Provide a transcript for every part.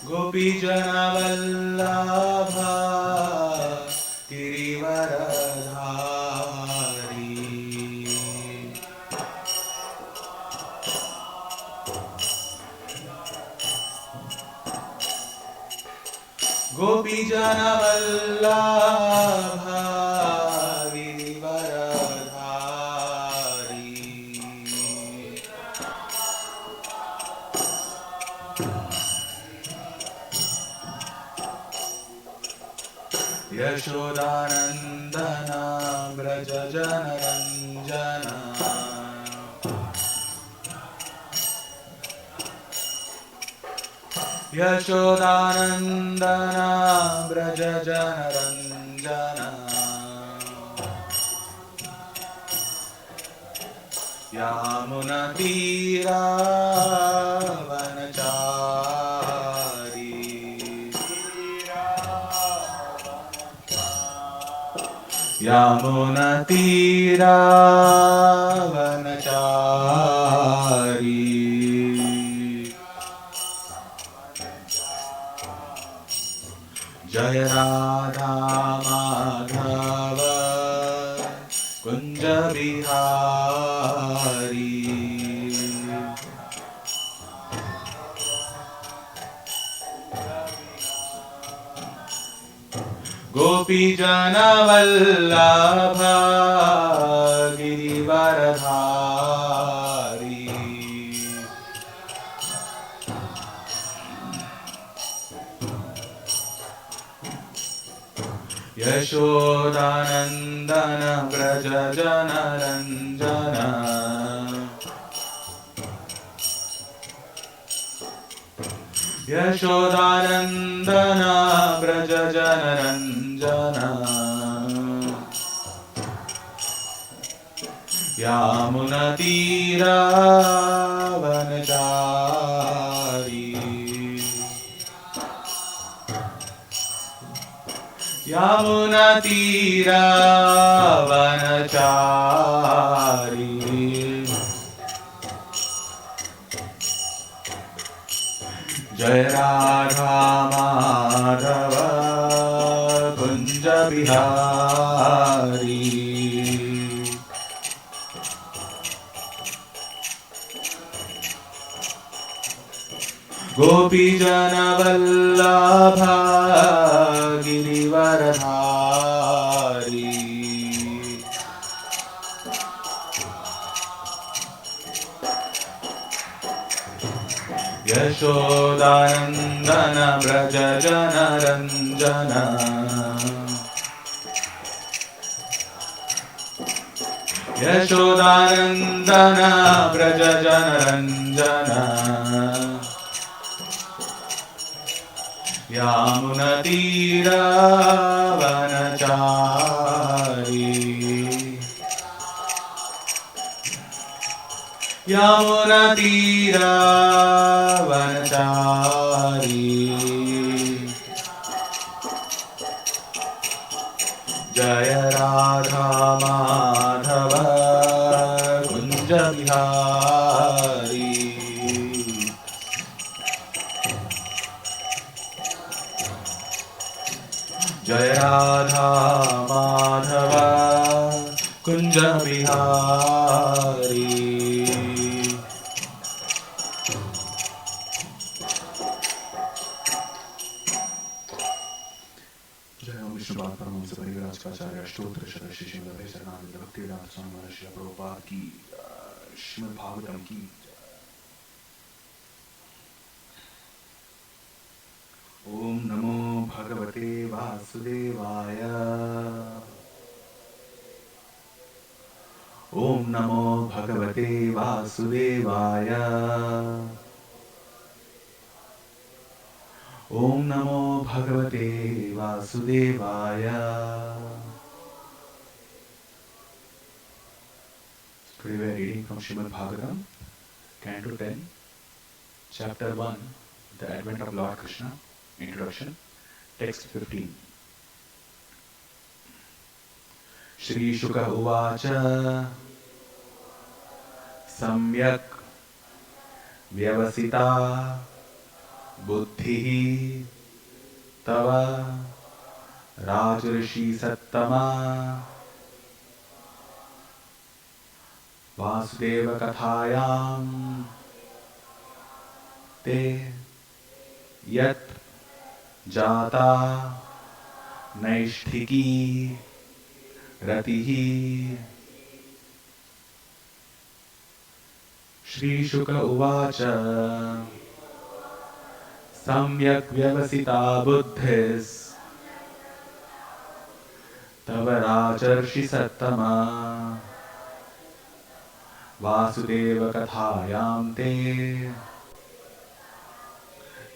गोपीजनवल्लभा गिरिवरधारी गोपीजनवल्लभा गिरिवरधारी यशोदानन्दन व्रज जनरञ्जन यशोदानन्दन व्रज जनरञ्जन यामुनतीरावनचारी यामुनतीरावनचारी जय राधा माधव कुंज बिहारी गोपी जनवल्लभ गिरिवरधारी यशोदानन्दन व्रज जनरञ्जन यशोदानन्दन व्रज जनरञ्जन यामुनतीरावनचारी यामुनतीरावनचारी जय राधा माधव कुंज बिहारी गोपी जनवल्लभ गिरिवरधारी यशोदानन्दन व्रज जनरञ्जन यशोदानन्दन व्रज जनरञ्जन यामुनतीरावनचारी यामुनतीरावनचारी जय राधा माधव कुंज बिहारी जय राधा माधव कुंज बिहारी स्तोत्र श्री श्रीमद शरणानंद भक्तिवेदांत स्वामी महाराज श्रील प्रभुपाद की श्रीमद् भागवतम की ओम नमो भगवते वासुदेवाय ओम नमो भगवते वासुदेवाय ओम नमो भगवते वासुदेवाय Today we are reading from Srimad Bhagavatam, Canto 10, Chapter 1, The Advent of Lord Krishna, Introduction, Text 15. Shri Shuka Uvacha Samyak Vyavasita बुद्धिः तव राजर्षि सत्तमा वासुदेव कथायां ते यत् जाता नैष्ठिकी रतिः। श्रीशुक उवाच सम्यक् व्यवसिता बुद्धिस्तव राजर्षि सत्तमा वासुदेव कथायां ते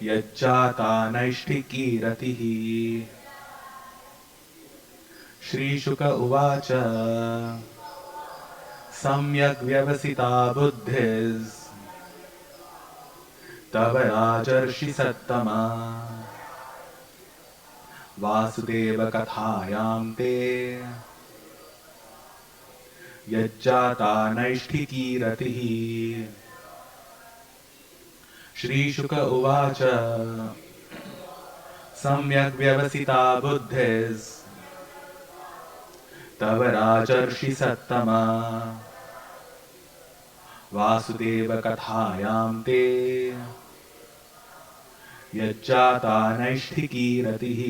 यज्जाता नैष्ठिकी रतिः। श्रीशुक उवाच सम्यक् व्यवसिता बुद्धिस्तव राजर्षि सत्तमा वासुदेव कथायां ते यज्जाता नैष्ठिकी रतिः। श्रीशुक उवाच सम्यक् व्यवसिता बुद्धिस्तव राजर्षि सत्तमा वासुदेव कथायां ते यज्जाता नैष्ठिकी रतिः।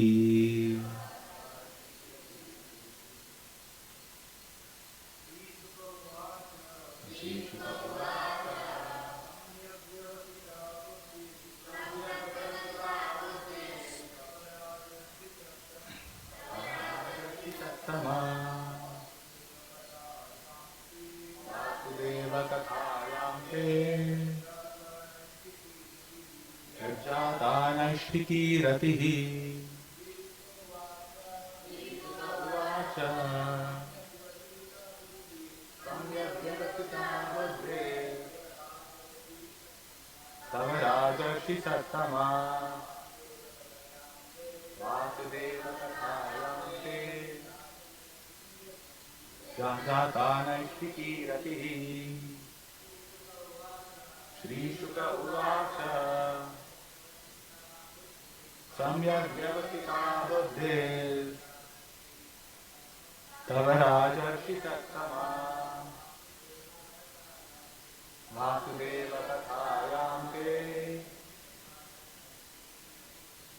वासुदेव कथायां ते यज्जाता नैष्ठिकी रतिः। उवाच सम्यक् व्यवस्थिता बुद्धिस्तव राजर्षि सत्तमा वासुदेव कथायां ते यज्जाता नैष्ठिकी रतिः। श्रीशुक उवाच सम्यक् व्यवस्थिता बुद्धिस्तव राजर्षि सत्तमा वासुदेव कथायां ते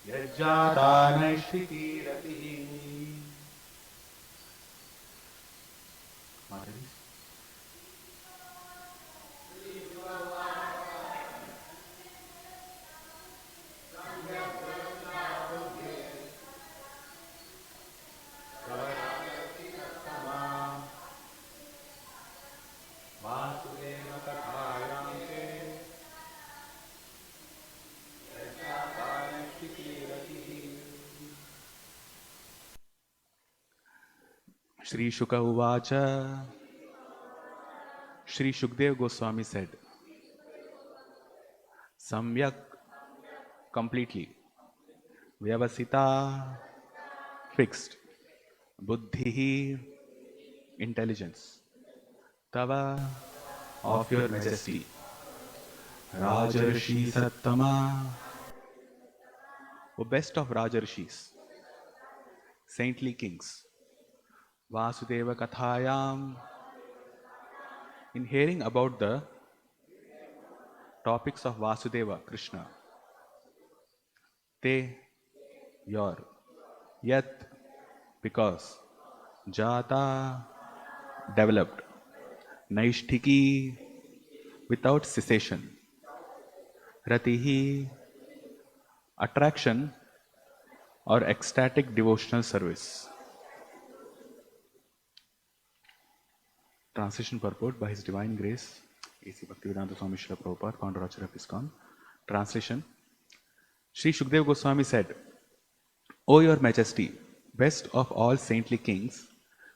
यज्जाता नैष्ठिकी रतिः। माताजी वासुदेव कथायां ते यज्जाता नैष्ठिकी रतिः। Shri Shuka Uvacha. Shri Shukdev Goswami said, Samyak, completely, Vyavasita, fixed, Buddhi, intelligence, Tava, of your majesty, Rajarshi Sattama, O best of Rajarshis, saintly kings, Vasudeva Kathayam, in hearing about the topics of Vasudeva, Krishna, Te, your, Yat, because, Jata, developed, Naishtiki, without cessation, Ratihi, attraction or ecstatic devotional service. Translation purport by His Divine Grace, A.C. Bhaktivedanta Swami Srila Prabhupada, founder Acharya of ISKCON. Translation. Sri Shukdev Goswami said, O your majesty, best of all saintly kings,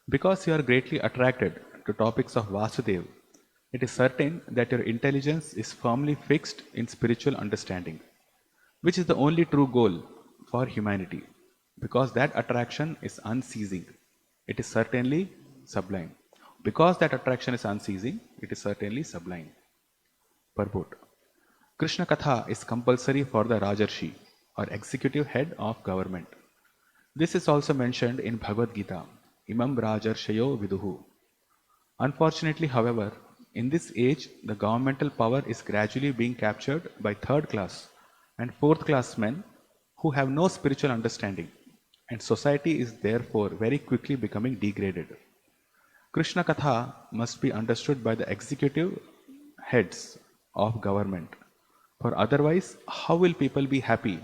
because you are greatly attracted to topics of Vasudev, it is certain that your intelligence is firmly fixed in spiritual understanding, which is the only true goal for humanity, because that attraction is unceasing. It is certainly sublime. Because that attraction is unceasing, it is certainly sublime. Purport. Krishna Katha is compulsory for the Rajarshi or executive head of government. This is also mentioned in Bhagavad Gita, Imam Rajarshayo Viduhu. Unfortunately, however, in this age, the governmental power is gradually being captured by third class and fourth class men who have no spiritual understanding, and society is therefore very quickly becoming degraded. Krishna Katha must be understood by the executive heads of government, for otherwise, how will people be happy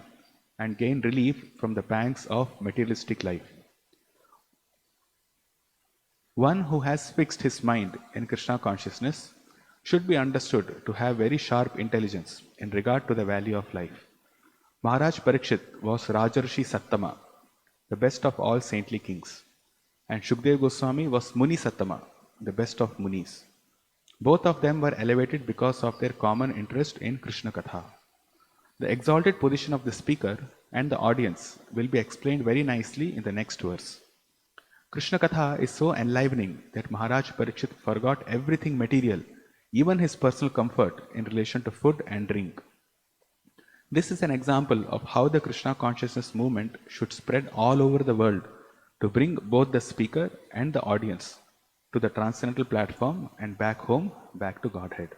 and gain relief from the pangs of materialistic life? One who has fixed his mind in Krishna consciousness should be understood to have very sharp intelligence in regard to the value of life. Maharaj Parikshit was Rajarshi Sattama, the best of all saintly kings, and Shukdev Goswami was Muni Sattama, the best of Munis. Both of them were elevated because of their common interest in Krishna Katha. The exalted position of the speaker and the audience will be explained very nicely in the next verse. Krishna Katha is so enlivening that Maharaj Parikshit forgot everything material, even his personal comfort in relation to food and drink. This is an example of how the Krishna consciousness movement should spread all over the world to bring both the speaker and the audience to the transcendental platform and back home, back to Godhead.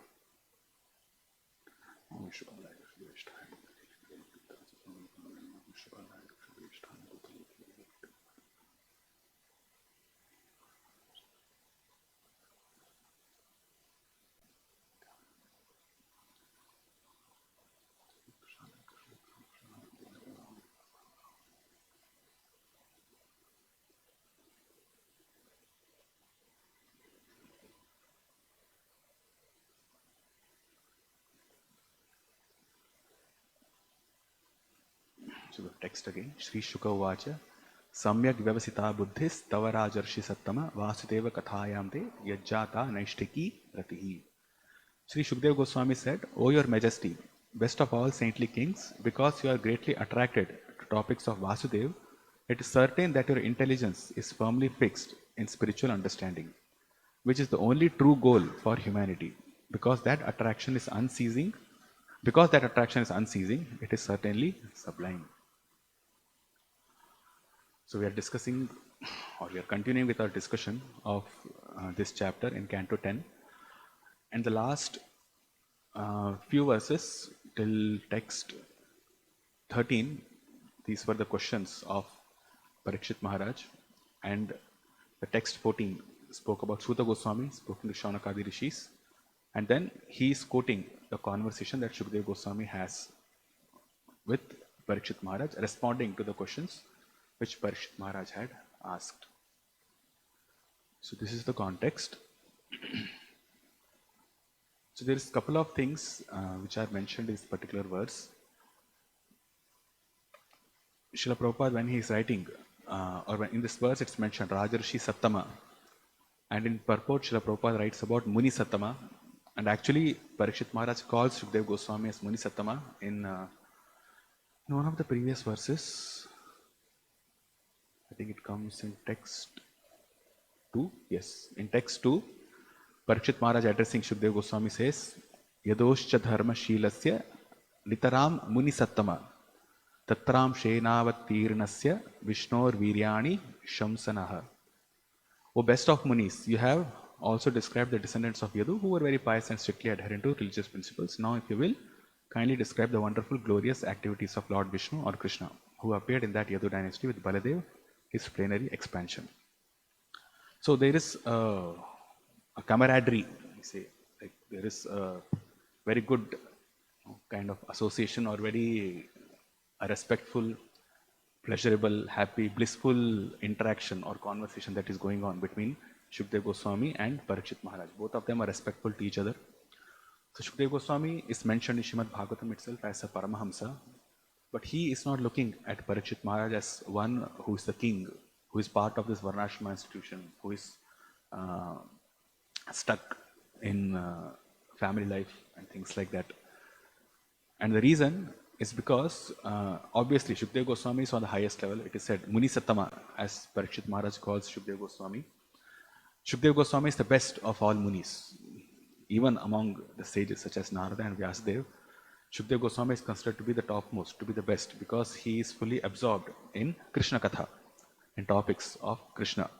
So the text again, Sri Shuka Vacha, Samyak Vyavasita Buddhis Tavarajarshi Sattama Vasudeva Kathayamte Yajjata Naishtiki Ratihi. Sri Shukdev Goswami said, O your Majesty, best of all saintly kings, because you are greatly attracted to topics of Vasudev, it is certain that your intelligence is firmly fixed in spiritual understanding, which is the only true goal for humanity. Because that attraction is unceasing, it is certainly sublime. So we are discussing, or we are continuing with our discussion of this chapter in Canto 10. And the last few verses till text 13, these were the questions of Parikshit Maharaj. And the text 14 spoke about Suta Goswami, spoken to Shaunakadi Rishis. And then he is quoting the conversation that Shukdev Goswami has with Parikshit Maharaj, responding to the questions which Parikshit Maharaj had asked. So this is the context. So there is a couple of things which are mentioned in this particular verse. Srila Prabhupada, when he is writing, in this verse it's mentioned Rajarshi Sattama, and in purport Srila Prabhupada writes about Muni Sattama, and actually Parikshit Maharaj calls Shukdev Goswami as Muni Sattama in one of the previous verses. I think it comes in text 2. Yes, in text 2, Parikshit Maharaj addressing Shukdev Goswami says, Yadoscha dharma shilasya nitaram muni sattama tatram shenavattirnasya vishnor viryani shamsanaha. O best of munis, you have also described the descendants of Yadu who were very pious and strictly adherent to religious principles. Now, if you will, kindly describe the wonderful, glorious activities of Lord Vishnu or Krishna, who appeared in that Yadu dynasty with Baladev, his plenary expansion. So there is a camaraderie, you say, like there is a very good kind of association or very respectful, pleasurable, happy, blissful interaction or conversation that is going on between Shukdev Goswami and Parikshit Maharaj. Both of them are respectful to each other. So Shukdev Goswami is mentioned in Srimad Bhagavatam itself as a Paramahamsa, but he is not looking at Parikshit Maharaj as one who is the king, who is part of this Varnashrama institution, who is stuck in family life and things like that. And the reason is because obviously Shukdev Goswami is on the highest level. It is said Muni Sattama, as Parikshit Maharaj calls Shukdev Goswami. Shukdev Goswami is the best of all Munis. Even among the sages such as Narada and Vyasadeva, Shukdev Goswami is considered to be the topmost, to be the best, because he is fully absorbed in Krishna Katha, in topics of Krishna.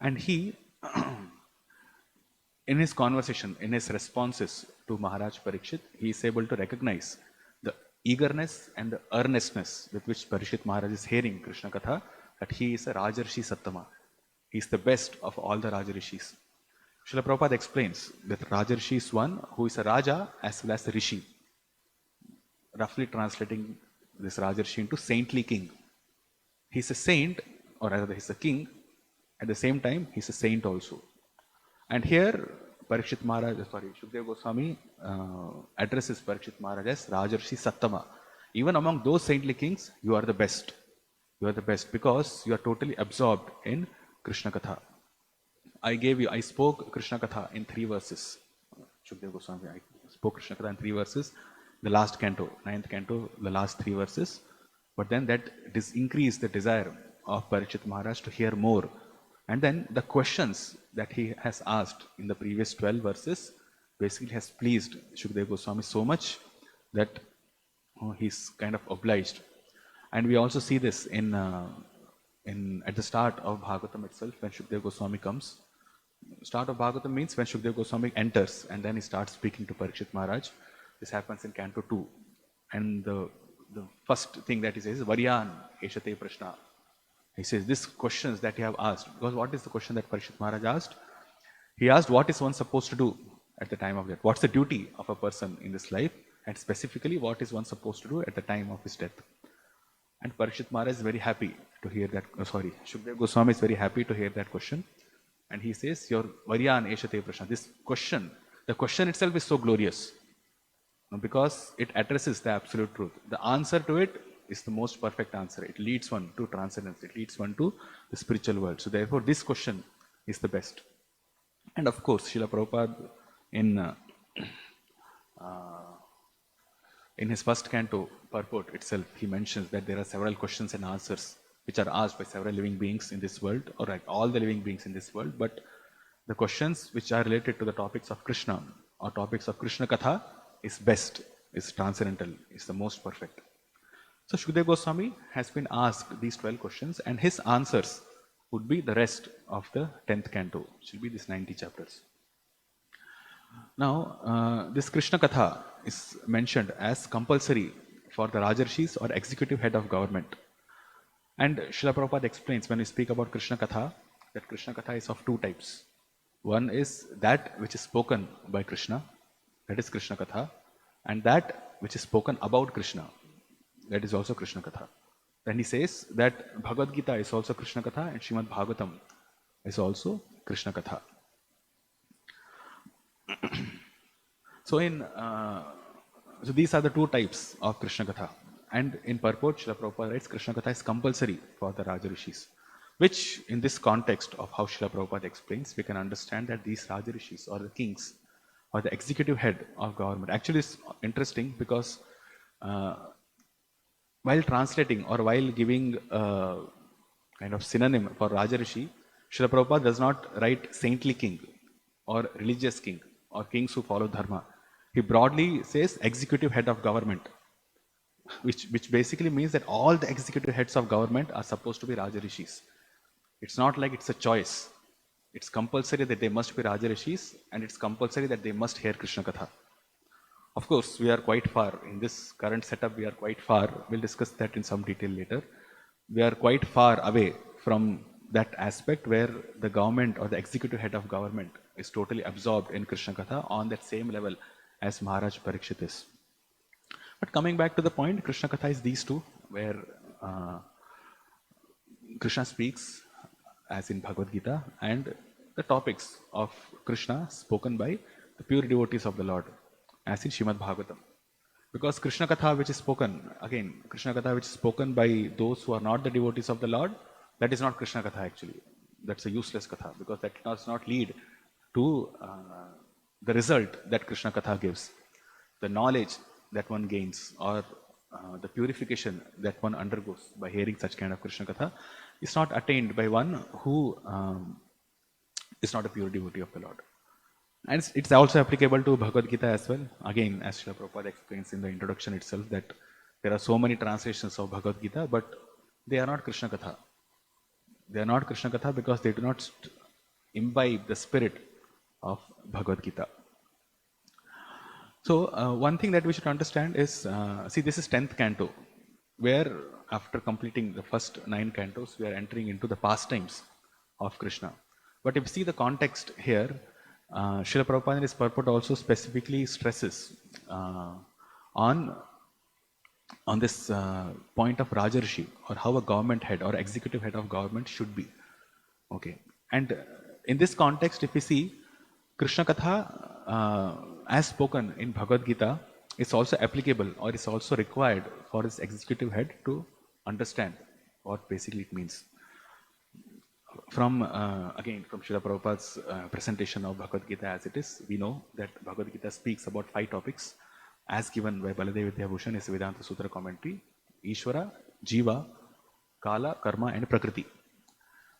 And he, in his conversation, in his responses to Maharaj Parikshit, he is able to recognize the eagerness and the earnestness with which Parikshit Maharaj is hearing Krishna Katha, that he is a Rajarshi Sattama. He is the best of all the Rajarishis. Srila Prabhupada explains that Rajarshi is one who is a Raja as well as a Rishi, roughly translating this Rajarshi into saintly king. He's a saint, or rather he's a king, at the same time he's a saint also. And here Shukdev Goswami addresses Parikshit Maharaj as Rajarshi Sattama. Even among those saintly kings, you are the best. You are the best because you are totally absorbed in Krishna Katha. I spoke Krishna Katha in 3 verses. Shukdev Goswami, I spoke Krishna Katha in 3 verses. The last canto, 9th canto, the last 3 verses. But then that increased the desire of Parikshit Maharaj to hear more. And then the questions that he has asked in the previous 12 verses basically has pleased Shukdev Goswami so much that he's kind of obliged. And we also see this in at the start of Bhagavatam itself, when Shukdev Goswami comes. Start of Bhagavatam means when Shukdev Goswami enters and then he starts speaking to Parikshit Maharaj. This happens in Canto 2. And the first thing that he says is, Varyan Eshate Prashna. He says, these questions that you have asked, because what is the question that Parikshit Maharaj asked? He asked, what is one supposed to do at the time of death? What's the duty of a person in this life? And specifically, what is one supposed to do at the time of his death? And Parikshit Maharaj is very happy to hear that. Shukdev Goswami is very happy to hear that question. And he says, your Varyan Eshate Prashna. This question, the question itself is so glorious because it addresses the absolute truth. The answer to it is the most perfect answer. It leads one to transcendence. It leads one to the spiritual world. So therefore, this question is the best. And of course, Srila Prabhupada in his first canto purport itself, he mentions that there are several questions and answers which are asked by several living beings in this world, or like all the living beings in this world. But the questions which are related to the topics of Krishna or topics of Krishna Katha is best, is transcendental, is the most perfect. So Shukdev Goswami has been asked these 12 questions, and his answers would be the rest of the 10th canto, which will be these 90 chapters. Now, this Krishna Katha is mentioned as compulsory for the Rajarshis or executive head of government. And Srila Prabhupada explains when we speak about Krishna Katha, that Krishna Katha is of 2 types. One is that which is spoken by Krishna, that is Krishna Katha, and that which is spoken about Krishna, that is also Krishna Katha. Then he says that Bhagavad Gita is also Krishna Katha and Srimad Bhagavatam is also Krishna Katha. So these are the 2 types of Krishna Katha. And in purport, Srila Prabhupada writes, Krishna Katha is compulsory for the Rajarishis. Which, in this context of how Srila Prabhupada explains, we can understand that these Rajarishis or the kings or the executive head of government. Actually, it's interesting because while translating or while giving a kind of synonym for Rajarishi, Srila Prabhupada does not write saintly king or religious king or kings who follow dharma. He broadly says executive head of government, which basically means that all the executive heads of government are supposed to be Rajarishis. It's not like it's a choice. It's compulsory that they must be Rajarishis, and it's compulsory that they must hear Krishna Katha. Of course, we are quite far. In this current setup, we are quite far. We'll discuss that in some detail later. We are quite far away from that aspect where the government or the executive head of government is totally absorbed in Krishna Katha on that same level as Maharaj Parikshit is. But coming back to the point, Krishna Katha is these 2, where Krishna speaks as in Bhagavad Gita, and the topics of Krishna spoken by the pure devotees of the Lord, as in Srimad Bhagavatam. Because Krishna Katha which is spoken, again, Krishna Katha which is spoken by those who are not the devotees of the Lord, that is not Krishna Katha actually. That's a useless Katha, because that does not lead to the result that Krishna Katha gives. The knowledge that one gains or the purification that one undergoes by hearing such kind of Krishna Katha is not attained by one who is not a pure devotee of the Lord. And it's also applicable to Bhagavad Gita as well. Again, as Srila Prabhupada explains in the introduction itself, that there are so many translations of Bhagavad Gita, but they are not Krishna Katha. They are not Krishna Katha because they do not imbibe the spirit of Bhagavad Gita. So, one thing that we should understand is, see, this is 10th canto, where after completing the first 9 cantos, we are entering into the pastimes of Krishna. But if you see the context here, Srila Prabhupada in his purport also specifically stresses on this point of Rajarshi, or how a government head or executive head of government should be. Okay. And in this context, if we see, Krishna Katha, as spoken in Bhagavad Gita, is also applicable or is also required for his executive head to understand what basically it means. From, again, from Srila Prabhupada's presentation of Bhagavad Gita as it is, we know that Bhagavad Gita speaks about 5 topics as given by Baladev Vidyabhushan is Vedanta Sutra commentary: Ishvara, Jiva, Kala, Karma and Prakriti.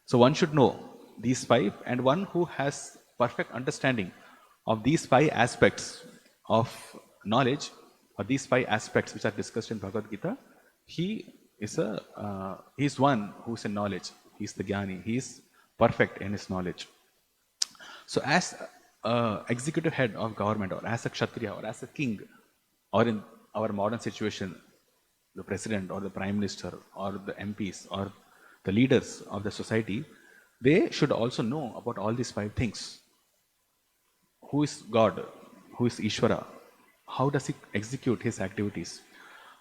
So one should know these 5, and one who has perfect understanding of these 5 aspects of knowledge, or these 5 aspects which are discussed in Bhagavad Gita, he is one who is in knowledge. He is the Jnani. He is perfect in his knowledge. So as executive head of government, or as a Kshatriya, or as a king, or in our modern situation, the president or the prime minister or the MPs or the leaders of the society, they should also know about all these 5 things. Who is God? Who is Ishvara? How does he execute his activities?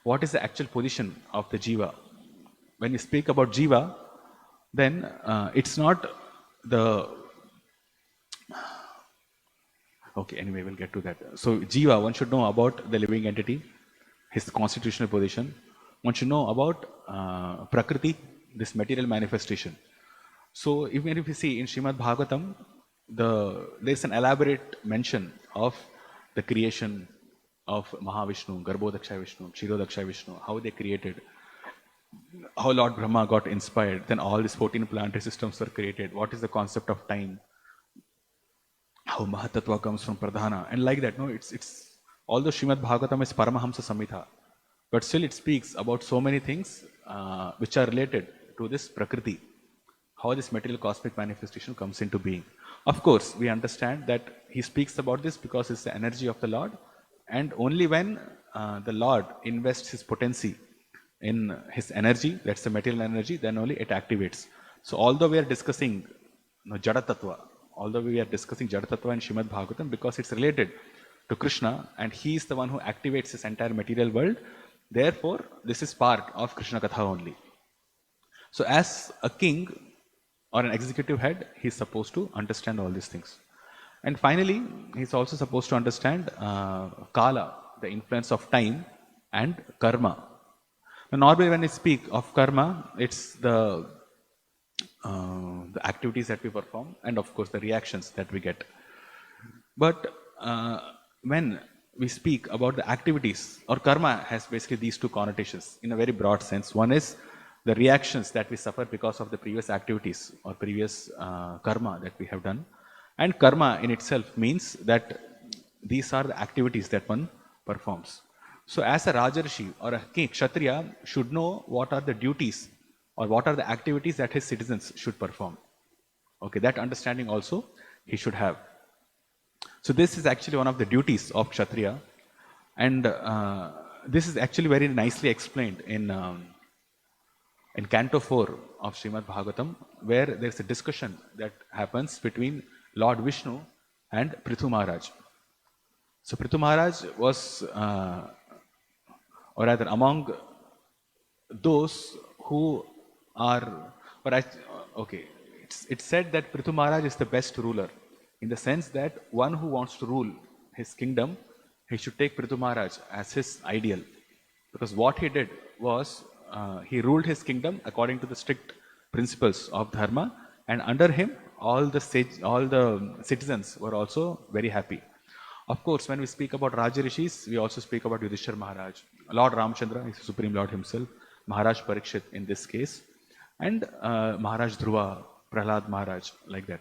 What is the actual position of the Jiva? When we speak about Jiva, then it's not the... Okay, anyway, we'll get to that. So Jiva, one should know about the living entity, his constitutional position. One should know about Prakriti, this material manifestation. So even if you see in Srimad Bhagavatam, there's an elaborate mention of the creation of Mahavishnu, Garbhodaksha Vishnu, Kshirodaksha Vishnu, how they created, how Lord Brahma got inspired, then all these 14 planetary systems were created, what is the concept of time, how Mahatattva comes from Pradhana, and like that. No, it's although Srimad Bhagavatam is Paramahamsa Samhita, but still it speaks about so many things which are related to this Prakriti, how this material cosmic manifestation comes into being. Of course, we understand that he speaks about this because it's the energy of the Lord, and only when the Lord invests his potency in his energy, that's the material energy, then only it activates. So although we are discussing Jada Tattva, although we are discussing Jada Tattva in Srimad Bhagavatam, because it's related to Krishna and he is the one who activates this entire material world, therefore this is part of Krishna Katha only. So as a king or an executive head, he is supposed to understand all these things. And finally, he is also supposed to understand Kala, the influence of time, and Karma. Now, normally when we speak of Karma, it's the activities that we perform and of course the reactions that we get. But when we speak about the activities, or Karma has basically these 2 connotations in a very broad sense. One is the reactions that we suffer because of the previous activities or previous karma that we have done. And karma in itself means that these are the activities that one performs. So as a Rajarshi or a king, Kshatriya should know what are the duties or what are the activities that his citizens should perform. Okay, that understanding also he should have. So this is actually one of the duties of Kshatriya, and this is actually very nicely explained in Canto 4 of Srimad Bhagavatam, where there is a discussion that happens between Lord Vishnu and Prithu Maharaj. So Prithu Maharaj was, or rather among those who are, it's said that Prithu Maharaj is the best ruler, in the sense that one who wants to rule his kingdom, he should take Prithu Maharaj as his ideal. Because what he did was, he ruled his kingdom according to the strict principles of dharma, and under him all the citizens were also very happy. Of course, when we speak about Rajarishis, we also speak about Yudhishthira Maharaj, Lord Ramchandra is the Supreme Lord himself, Maharaj Parikshit in this case, and Maharaj Dhruva, Prahlad Maharaj, like that.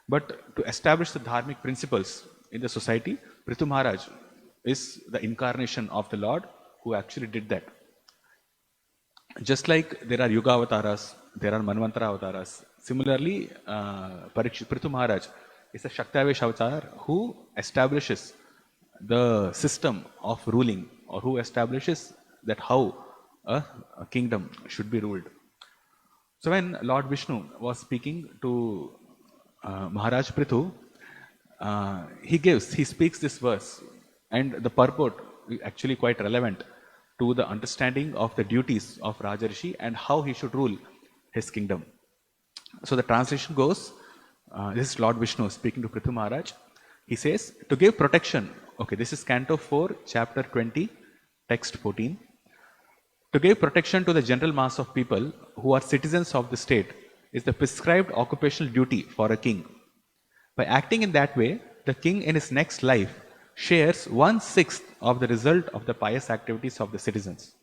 But to establish the dharmic principles in the society, Prithu Maharaj is the incarnation of the Lord who actually did that. Just like there are Yuga avatars, there are Manvantara avatars. Similarly, Prithu Maharaj is a Shaktavesh avatar who establishes the system of ruling, or who establishes that how a kingdom should be ruled. So when Lord Vishnu was speaking to Maharaj Prithu, he speaks this verse, and the purport is actually quite relevant to the understanding of the duties of Rajarshi and how he should rule his kingdom. So the translation goes, this is Lord Vishnu speaking to Prithu Maharaj. He says, to give protection, okay, this is Canto 4, Chapter 20, Text 14. To give protection to the general mass of people who are citizens of the state is the prescribed occupational duty for a king. By acting in that way, the king in his next life shares 1/6 of the result of the pious activities of the citizens.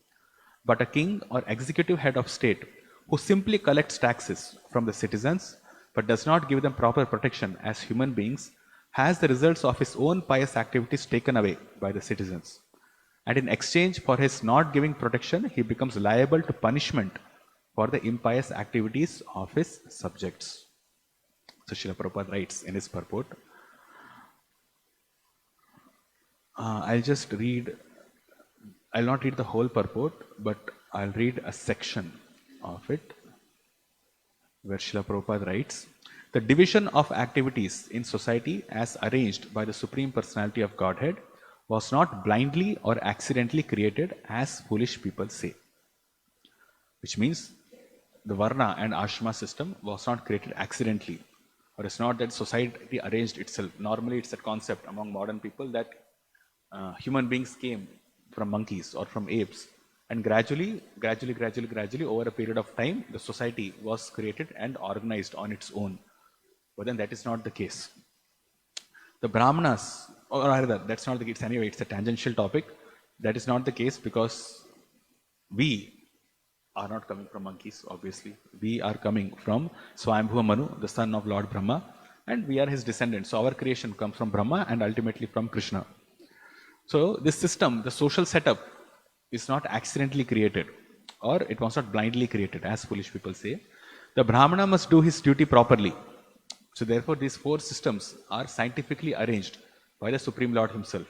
But a king or executive head of state who simply collects taxes from the citizens but does not give them proper protection as human beings has the results of his own pious activities taken away by the citizens. And in exchange for his not giving protection, he becomes liable to punishment for the impious activities of his subjects. So Srila Prabhupada writes in his purport, I'll not read the whole purport, but I'll read a section of it where Srila Prabhupada writes, the division of activities in society as arranged by the Supreme Personality of Godhead was not blindly or accidentally created as foolish people say. Which means the Varna and Ashrama system was not created accidentally. Or it's not that society arranged itself. Normally it's a concept among modern people that human beings came from monkeys or from apes. And gradually, over a period of time, the society was created and organized on its own. But then that is not the case. The Brahmanas, or rather, that's not the case anyway, it's a tangential topic. That is not the case because we are not coming from monkeys, obviously. We are coming from Swayambhuva Manu, the son of Lord Brahma, and we are his descendants. So our creation comes from Brahma and ultimately from Krishna. So this system, the social setup, is not accidentally created, or it was not blindly created, as foolish people say. The Brahmana must do his duty properly. So therefore, these four systems are scientifically arranged by the Supreme Lord himself.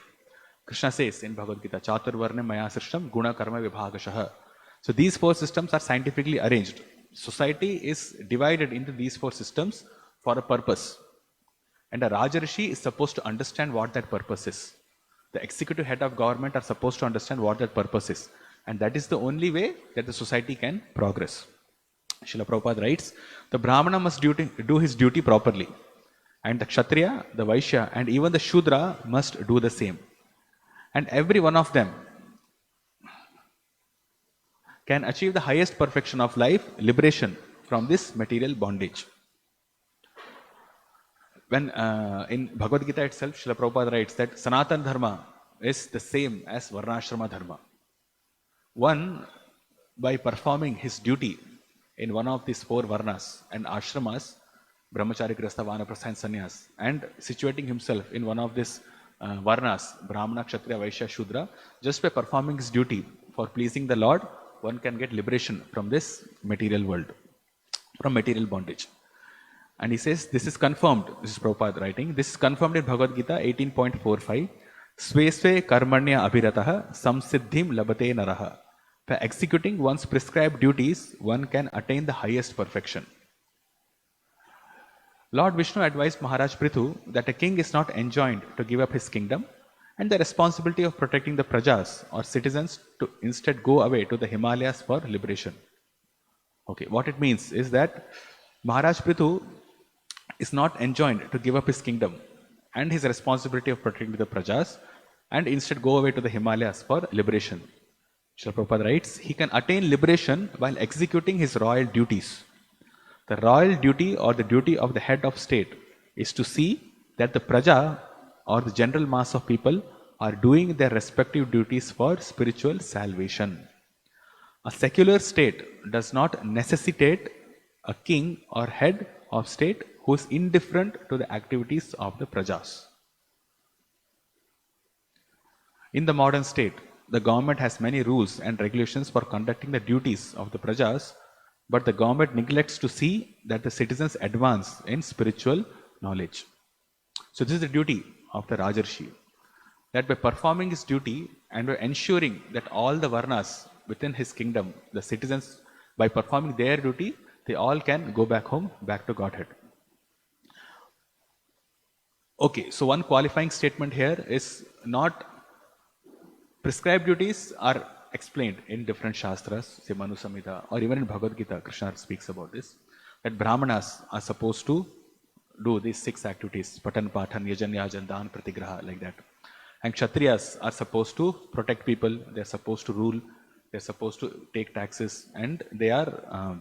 Krishna says in Bhagavad Gita, Chaturvarne Maya Srishtam Guna Karma Vibhagashaha. So these four systems are scientifically arranged. Society is divided into these four systems for a purpose. And a Rajarshi is supposed to understand what that purpose is. The executive head of government are supposed to understand what that purpose is. And that is the only way that the society can progress. Srila Prabhupada writes, the Brahmana must do his duty properly. And the Kshatriya, the Vaishya, and even the Shudra must do the same. And every one of them can achieve the highest perfection of life, liberation from this material bondage. When in Bhagavad Gita itself, Srila Prabhupada writes that Sanatana Dharma is the same as Varnashrama Dharma. One, by performing his duty in one of these four Varnas and Ashramas, Brahmachari, Grihastha, Vanaprastha and Sannyas, and situating himself in one of these Varnas, Brahmana, Kshatriya, Vaishya, Shudra, just by performing his duty for pleasing the Lord, one can get liberation from this material world, from material bondage. And he says, this is confirmed, this is Prabhupada writing, this is confirmed in Bhagavad Gita 18.45, Sve sve karmanya abhirataha samsiddhim labate naraha. By executing one's prescribed duties, one can attain the highest perfection. Lord Vishnu advised Maharaj Prithu that a king is not enjoined to give up his kingdom and the responsibility of protecting the prajas or citizens to instead go away to the Himalayas for liberation. Okay, what it means is that Maharaj Prithu is not enjoined to give up his kingdom and his responsibility of protecting the prajas and instead go away to the Himalayas for liberation. Srila Prabhupada writes, he can attain liberation while executing his royal duties. The royal duty or the duty of the head of state is to see that the praja or the general mass of people are doing their respective duties for spiritual salvation. A secular state does not necessitate a king or head of state who is indifferent to the activities of the prajas. In the modern state, the government has many rules and regulations for conducting the duties of the prajas, but the government neglects to see that the citizens advance in spiritual knowledge. So this is the duty of the Rajarshi, that by performing his duty and by ensuring that all the varnas within his kingdom, the citizens, by performing their duty, they all can go back home, back to Godhead. Okay, so one qualifying statement here is not prescribed duties are explained in different shastras, say Manu Samhita, or even in Bhagavad Gita, Krishna speaks about this, that Brahmanas are supposed to do these 6 activities, Patan, Pathan, Yajan, Yajan, Dan, Pratigraha, like that. And Kshatriyas are supposed to protect people, they're supposed to rule, they're supposed to take taxes, and they are,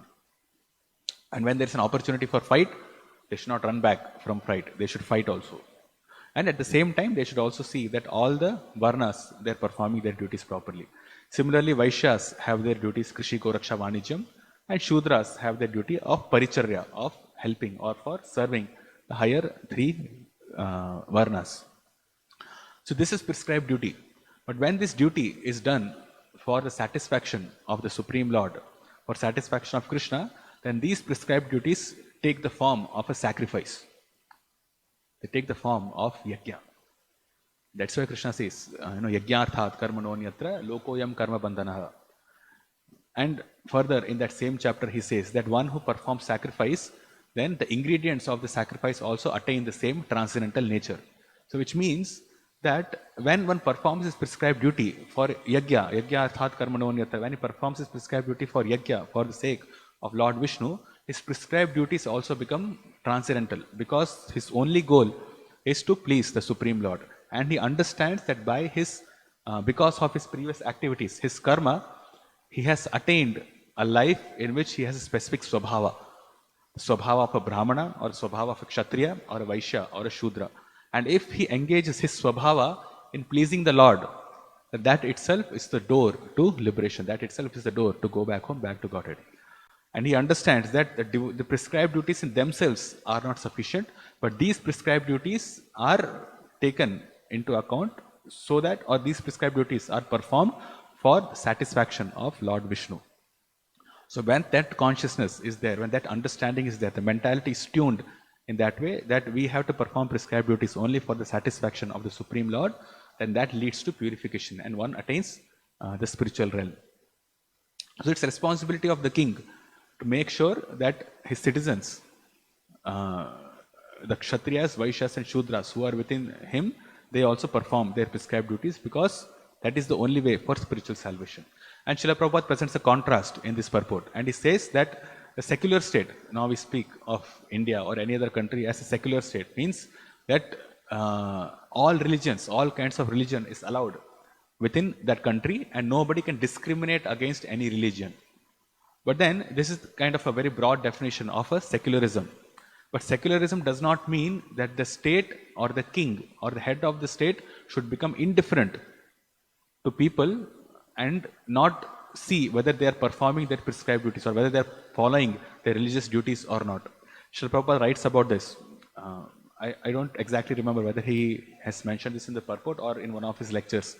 and when there's an opportunity for fight, they should not run back from fight, they should fight also. And at the same time, they should also see that all the varnas, they're performing their duties properly. Similarly, Vaishyas have their duties, Krishi, Goraksha, Vanijam, and Shudras have their duty of Paricharya, of helping or for serving the higher 3 varnas. So this is prescribed duty. But when this duty is done for the satisfaction of the Supreme Lord, for satisfaction of Krishna, then these prescribed duties take the form of a sacrifice. They take the form of yajna. That's why Krishna says, yajnarthat karmanonyatra lokoyam karma bandhanaha. And further in that same chapter he says that one who performs sacrifice, then the ingredients of the sacrifice also attain the same transcendental nature. So which means that when one performs his prescribed duty for yajna arthat karmanonyatra, when he performs his prescribed duty for yajna, for the sake of Lord Vishnu, his prescribed duties also become transcendental, because his only goal is to please the Supreme Lord. And he understands that by his, because of his previous activities, his karma, he has attained a life in which he has a specific swabhava. Swabhava of a Brahmana, or swabhava of a Kshatriya, or a Vaishya, or a Shudra. And if he engages his swabhava in pleasing the Lord, that itself is the door to liberation. That itself is the door to go back home, back to Godhead. And he understands that the prescribed duties in themselves are not sufficient, but these prescribed duties are taken into account so that, or these prescribed duties are performed for satisfaction of Lord Vishnu. So when that consciousness is there, when that understanding is there, the mentality is tuned in that way that we have to perform prescribed duties only for the satisfaction of the Supreme Lord, then that leads to purification and one attains the spiritual realm. So it's the responsibility of the king to make sure that his citizens, the Kshatriyas, Vaishyas and Shudras who are within him, they also perform their prescribed duties, because that is the only way for spiritual salvation. And Srila Prabhupada presents a contrast in this purport, and he says that the secular state, now we speak of India or any other country as a secular state, means that all religions, all kinds of religion is allowed within that country and nobody can discriminate against any religion. But then this is kind of a very broad definition of a secularism. But secularism does not mean that the state or the king or the head of the state should become indifferent to people and not see whether they are performing their prescribed duties or whether they are following their religious duties or not. Srila Prabhupada writes about this. I don't exactly remember whether he has mentioned this in the purport or in one of his lectures.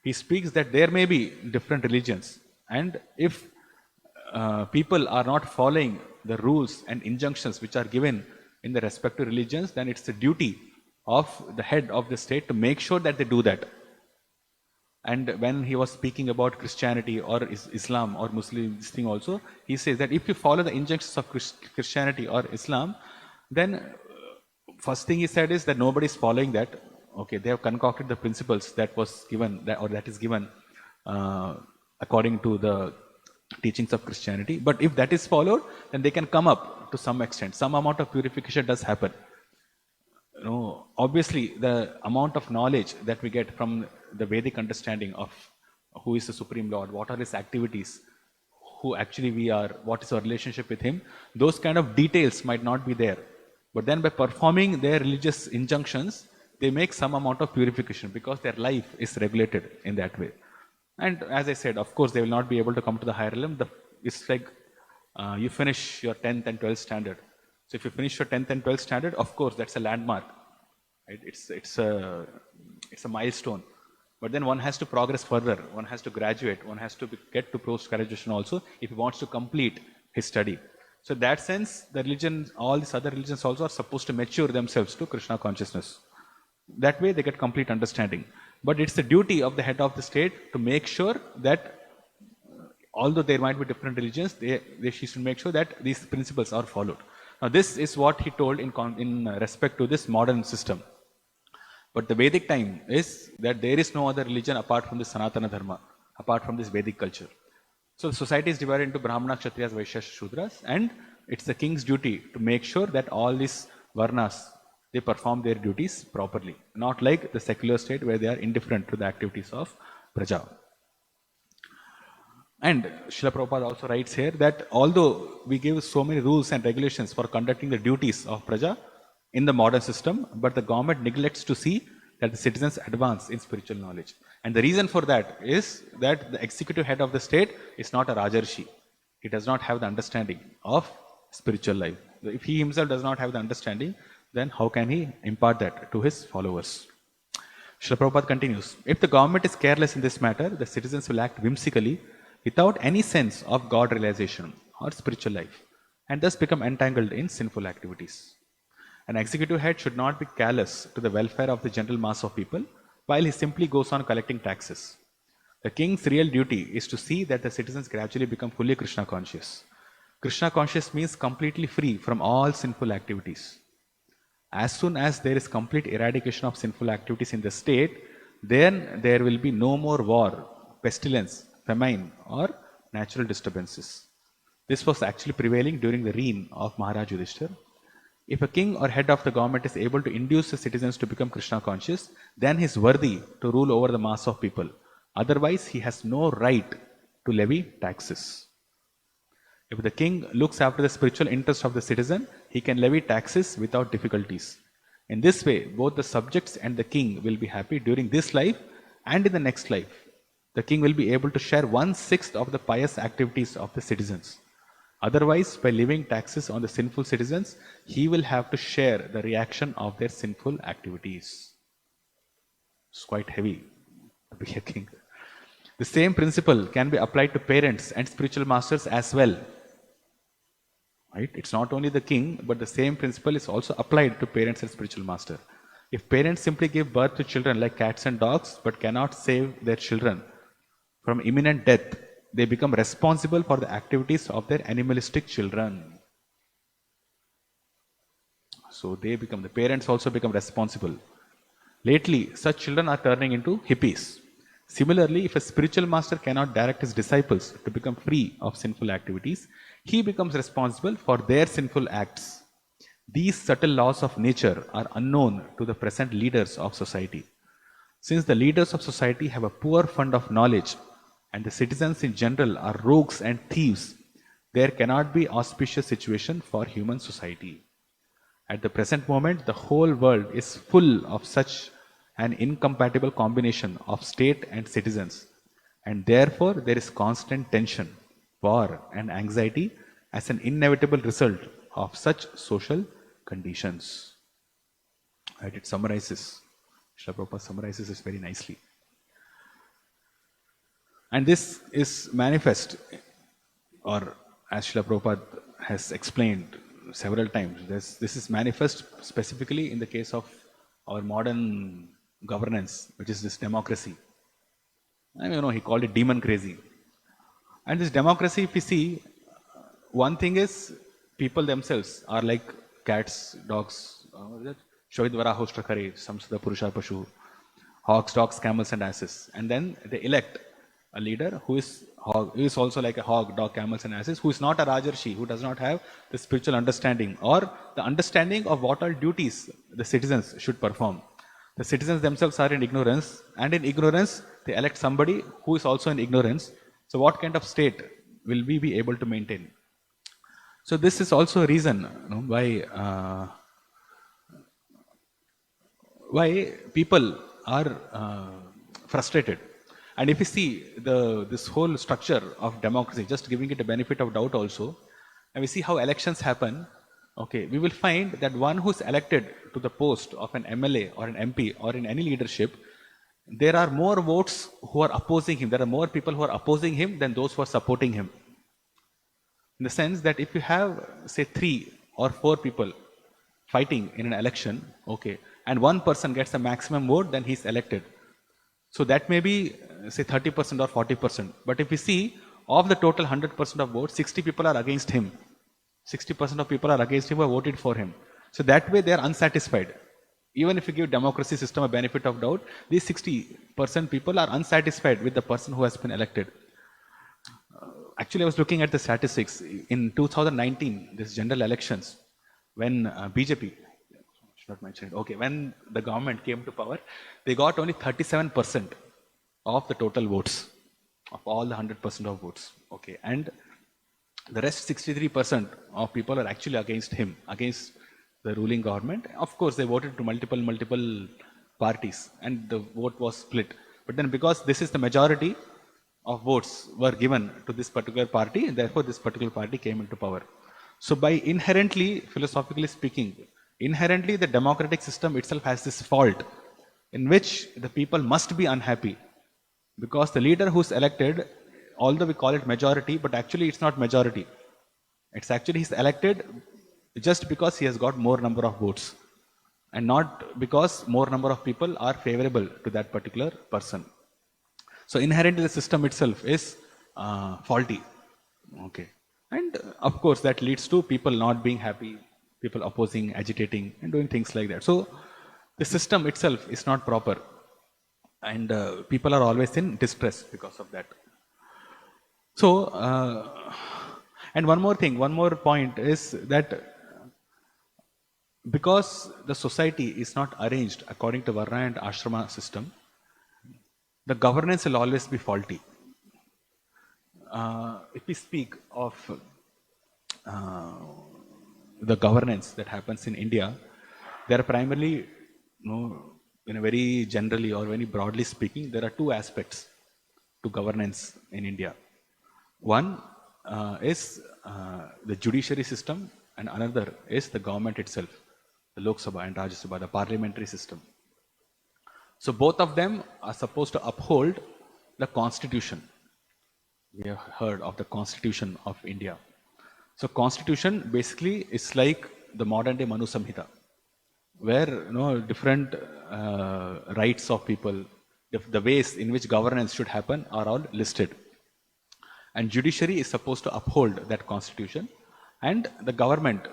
He speaks that there may be different religions, and if people are not following the rules and injunctions which are given in the respective religions, then it's the duty of the head of the state to make sure that they do that. And when he was speaking about Christianity or Islam or Muslim, this thing also, he says that if you follow the injunctions of Christianity or Islam, then first thing he said is that nobody is following that. Okay, they have concocted the principles that was given, that is given according to the teachings of Christianity. But if that is followed, then they can come up to some extent. Some amount of purification does happen. Obviously, the amount of knowledge that we get from the Vedic understanding of who is the Supreme Lord, what are his activities, who actually we are, what is our relationship with him, those kind of details might not be there. But then by performing their religious injunctions, they make some amount of purification because their life is regulated in that way. And as I said, of course, they will not be able to come to the higher realm. It's like you finish your 10th and 12th standard. So if you finish your 10th and 12th standard, of course, that's a landmark. Right? It's a milestone. But then one has to progress further, one has to graduate, one has to get to post-graduation also if he wants to complete his study. So in that sense, the religion, all these other religions also are supposed to mature themselves to Krishna consciousness. That way they get complete understanding. But it's the duty of the head of the state to make sure that although there might be different religions, she should make sure that these principles are followed. Now this is what he told in respect to this modern system. But the Vedic time is that there is no other religion apart from the Sanatana Dharma, apart from this Vedic culture. So the society is divided into Brahmana, Kshatriyas, Vaishyas, Shudras, and it's the king's duty to make sure that all these Varnas, they perform their duties properly. Not like the secular state where they are indifferent to the activities of Praja. And Srila Prabhupada also writes here that although we give so many rules and regulations for conducting the duties of Praja in the modern system, but the government neglects to see that the citizens advance in spiritual knowledge. And the reason for that is that the executive head of the state is not a Rajarshi. He does not have the understanding of spiritual life. If he himself does not have the understanding, then how can he impart that to his followers? Srila Prabhupada continues, if the government is careless in this matter, the citizens will act whimsically without any sense of God realization or spiritual life and thus become entangled in sinful activities. An executive head should not be callous to the welfare of the general mass of people while he simply goes on collecting taxes. The king's real duty is to see that the citizens gradually become fully Krishna conscious. Krishna conscious means completely free from all sinful activities. As soon as there is complete eradication of sinful activities in the state, then there will be no more war, pestilence, famine, or natural disturbances. This was actually prevailing during the reign of Maharaj Yudhishthira. If a king or head of the government is able to induce the citizens to become Krishna conscious, then he is worthy to rule over the mass of people. Otherwise, he has no right to levy taxes. If the king looks after the spiritual interest of the citizen, he can levy taxes without difficulties. In this way, both the subjects and the king will be happy during this life and in the next life. The king will be able to share 1/6 of the pious activities of the citizens. Otherwise, by levying taxes on the sinful citizens, he will have to share the reaction of their sinful activities. It's quite heavy to be a king. The same principle can be applied to parents and spiritual masters as well. Right? It's not only the king, but the same principle is also applied to parents and spiritual master. If parents simply give birth to children like cats and dogs, but cannot save their children from imminent death, they become responsible for the activities of their animalistic children. So the parents also become responsible. Lately, such children are turning into hippies. Similarly, if a spiritual master cannot direct his disciples to become free of sinful activities, he becomes responsible for their sinful acts. These subtle laws of nature are unknown to the present leaders of society. Since the leaders of society have a poor fund of knowledge and the citizens in general are rogues and thieves, there cannot be auspicious situation for human society. At the present moment, the whole world is full of such an incompatible combination of state and citizens, and therefore there is constant tension, war, and anxiety as an inevitable result of such social conditions. Right, it summarizes, Srila Prabhupada summarizes this very nicely. And this is manifest, or as Srila Prabhupada has explained several times, this is manifest specifically in the case of our modern governance, which is this democracy. And he called it demon crazy. And this democracy, if you see, one thing is people themselves are like cats, dogs, Shohidvara Hoshtakare, Samsada Purusha Pashu, hogs, dogs, camels, and asses. And then they elect a leader who is also like a hog, dog, camels, and asses, who is not a Rajarshi, who does not have the spiritual understanding or the understanding of what all duties the citizens should perform. The citizens themselves are in ignorance, and in ignorance they elect somebody who is also in ignorance. So what kind of state will we be able to maintain? So this is also a reason why people are frustrated. And if you see this whole structure of democracy, just giving it a benefit of doubt also, and we see how elections happen, we will find that one who is elected to the post of an MLA or an MP or in any leadership, there are more votes who are opposing him. There are more people who are opposing him than those who are supporting him. In the sense that if you have, say, 3 or 4 people fighting in an election, okay, and one person gets the maximum vote, then he's elected. So that may be, say, 30% or 40%. But if you see, of the total 100% of votes, 60 people are against him. 60% of people are against him who have voted for him. So that way they are unsatisfied. Even if you give democracy system a benefit of doubt, these 60% people are unsatisfied with the person who has been elected. Actually, I was looking at the statistics. In 2019, this general elections, when BJP, should not mention it, okay, when the government came to power, they got only 37% of the total votes, of all the 100% of votes. Okay, and the rest 63% of people are actually against him, against the ruling government. Of course, they voted to multiple parties, and the vote was split. But then, because this is the majority of votes were given to this particular party, and therefore this particular party came into power. So by inherently, philosophically speaking, inherently the democratic system itself has this fault in which the people must be unhappy, because the leader who's elected, although we call it majority, but actually it's not majority. It's actually he's elected just because he has got more number of votes, and not because more number of people are favorable to that particular person. So inherently the system itself is faulty. Okay. And of course that leads to people not being happy, people opposing, agitating, and doing things like that. So the system itself is not proper, and people are always in distress because of that. So, and one more thing, one more point is that because the society is not arranged according to Varna and Ashrama system, the governance will always be faulty. If we speak of the governance that happens in India, there are primarily, in a very generally or very broadly speaking, there are 2 aspects to governance in India. One is the judiciary system, and another is the government itself, the Lok Sabha and Rajya Sabha, the parliamentary system. So both of them are supposed to uphold the constitution. We have heard of the Constitution of India. So Constitution basically is like the modern day Manu Samhita, where different rights of people, the ways in which governance should happen are all listed. And judiciary is supposed to uphold that constitution, and the government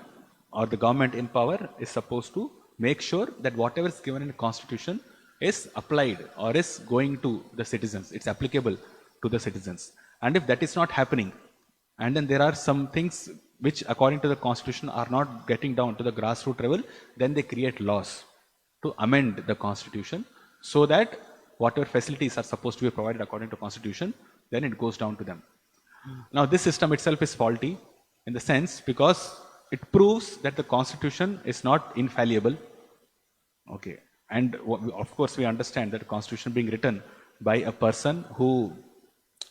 or the government in power is supposed to make sure that whatever is given in the constitution is applied or is going to the citizens, it's applicable to the citizens. And if that is not happening, and then there are some things which according to the constitution are not getting down to the grassroots level, then they create laws to amend the constitution so that whatever facilities are supposed to be provided according to constitution, then it goes down to them. Now this system itself is faulty in the sense because it proves that the constitution is not infallible. Okay. And of course we understand that the constitution being written by a person who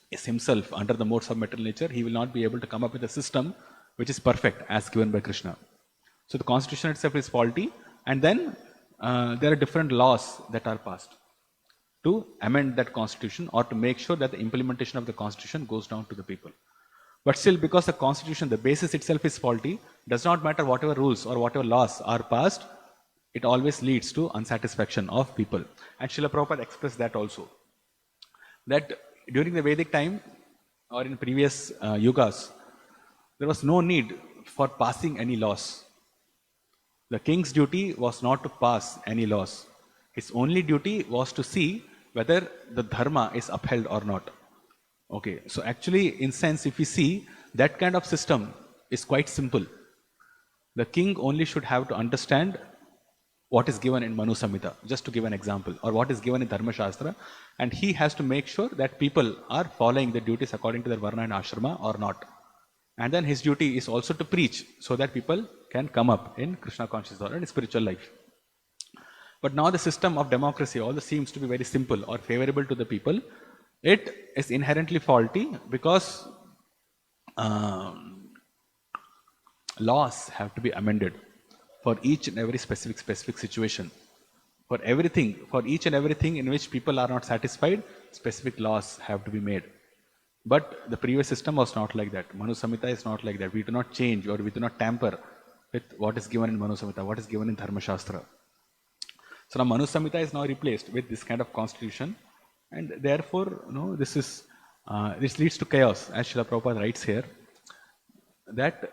is himself under the modes of material nature, he will not be able to come up with a system which is perfect as given by Krishna. So the constitution itself is faulty, and then there are different laws that are passed to amend that constitution or to make sure that the implementation of the constitution goes down to the people. But still, because the constitution, the basis itself is faulty, does not matter whatever rules or whatever laws are passed, it always leads to unsatisfaction of people. And Srila Prabhupada expressed that also. That during the Vedic time or in previous yugas, there was no need for passing any laws. The king's duty was not to pass any laws. His only duty was to see whether the dharma is upheld or not. Okay, so actually, in sense, if we see, that kind of system is quite simple. The king only should have to understand what is given in Manu Samhita, just to give an example, or what is given in Dharma Shastra, and he has to make sure that people are following the duties according to their Varna and Ashrama or not. And then his duty is also to preach so that people can come up in Krishna consciousness or in spiritual life. But now the system of democracy although seems to be very simple or favorable to the people, it is inherently faulty because laws have to be amended for each and every specific situation. For everything, for each and everything in which people are not satisfied, specific laws have to be made. But the previous system was not like that. Manu Samhita is not like that. We do not change or we do not tamper with what is given in Manu Samhita, what is given in Dharma Shastra. So now Manu Samhita is now replaced with this kind of constitution, and therefore, this leads to chaos, as Srila Prabhupada writes here, that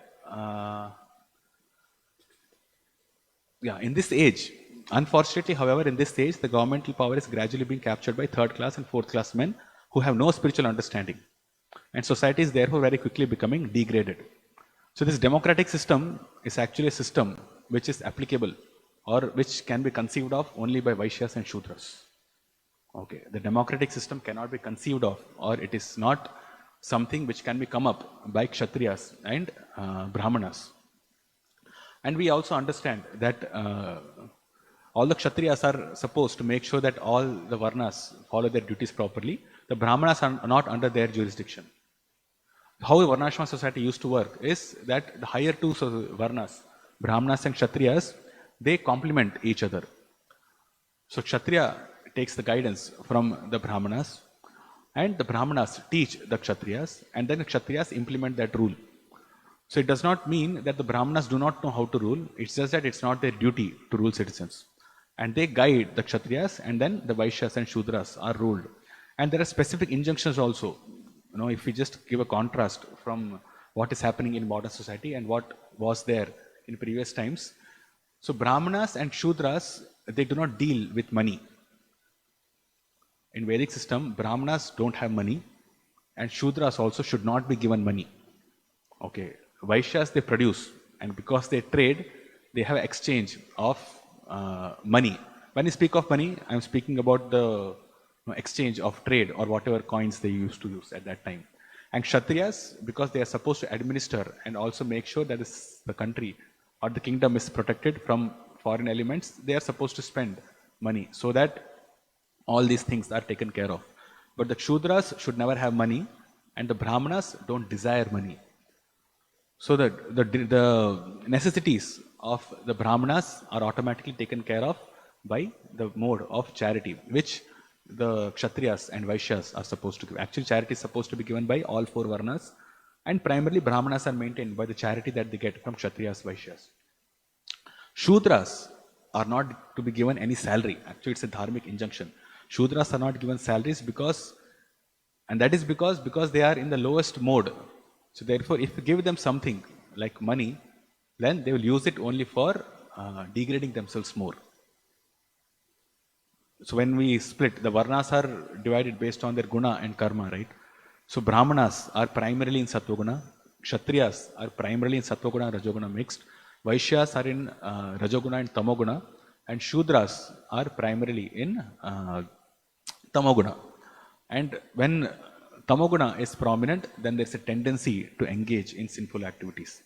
in this age, unfortunately, however, in this age, the governmental power is gradually being captured by third class and fourth class men who have no spiritual understanding. And society is therefore very quickly becoming degraded. So this democratic system is actually a system which is applicable or which can be conceived of only by Vaishyas and Shudras. Okay, the democratic system cannot be conceived of, or it is not something which can be come up by Kshatriyas and Brahmanas. And we also understand that all the Kshatriyas are supposed to make sure that all the Varnas follow their duties properly. The Brahmanas are not under their jurisdiction. How the Varnashrama society used to work is that the higher two Varnas, Brahmanas and Kshatriyas, they complement each other. So Kshatriya takes the guidance from the Brahmanas, and the Brahmanas teach the Kshatriyas, and then the Kshatriyas implement that rule. So it does not mean that the Brahmanas do not know how to rule, it's just that it's not their duty to rule citizens. And they guide the Kshatriyas, and then the Vaishyas and Shudras are ruled. And there are specific injunctions also. If we just give a contrast from what is happening in modern society and what was there in previous times. So Brahmanas and Shudras, they do not deal with money. In Vedic system, Brahmanas don't have money, and Shudras also should not be given money. Okay, Vaishyas, they produce, and because they trade, they have exchange of money. When I speak of money, I am speaking about the exchange of trade or whatever coins they used to use at that time. And Kshatriyas, because they are supposed to administer and also make sure that the country or the kingdom is protected from foreign elements, they are supposed to spend money so that all these things are taken care of. But the Shudras should never have money, and the Brahmanas don't desire money. So that the necessities of the Brahmanas are automatically taken care of by the mode of charity, which the Kshatriyas and Vaishyas are supposed to give. Actually, charity is supposed to be given by all four Varnas, and primarily Brahmanas are maintained by the charity that they get from Kshatriyas, Vaishyas. Shudras are not to be given any salary. Actually, it's a dharmic injunction. Shudras are not given salaries because they are in the lowest mode. So therefore, if you give them something like money, then they will use it only for degrading themselves more. So when we split, the Varnas are divided based on their guna and karma, right? So Brahmanas are primarily in Sattva-guna, Kshatriyas are primarily in Sattva-guna and Rajoguna mixed, Vaishyas are in Rajoguna and Tamoguna, and Shudras are primarily in Tamoguna. And when Tamoguna is prominent, then there's a tendency to engage in sinful activities.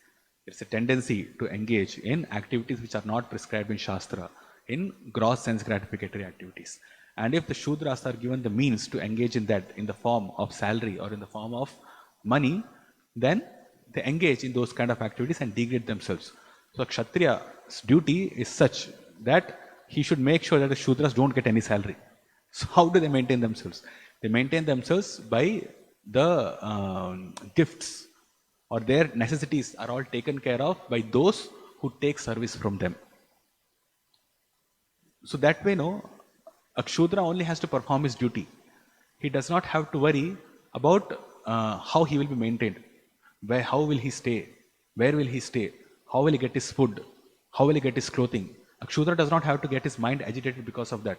There's a tendency to engage in activities which are not prescribed in Shastra, in gross sense gratificatory activities. And if the Shudras are given the means to engage in that in the form of salary or in the form of money, then they engage in those kind of activities and degrade themselves. So Kshatriya's duty is such that he should make sure that the Shudras don't get any salary. So how do they maintain themselves? They maintain themselves by the gifts, or their necessities are all taken care of by those who take service from them. So that way, a Kshudra only has to perform his duty. He does not have to worry about how he will be maintained. How will he stay? Where will he stay? How will he get his food? How will he get his clothing? A Kshudra does not have to get his mind agitated because of that.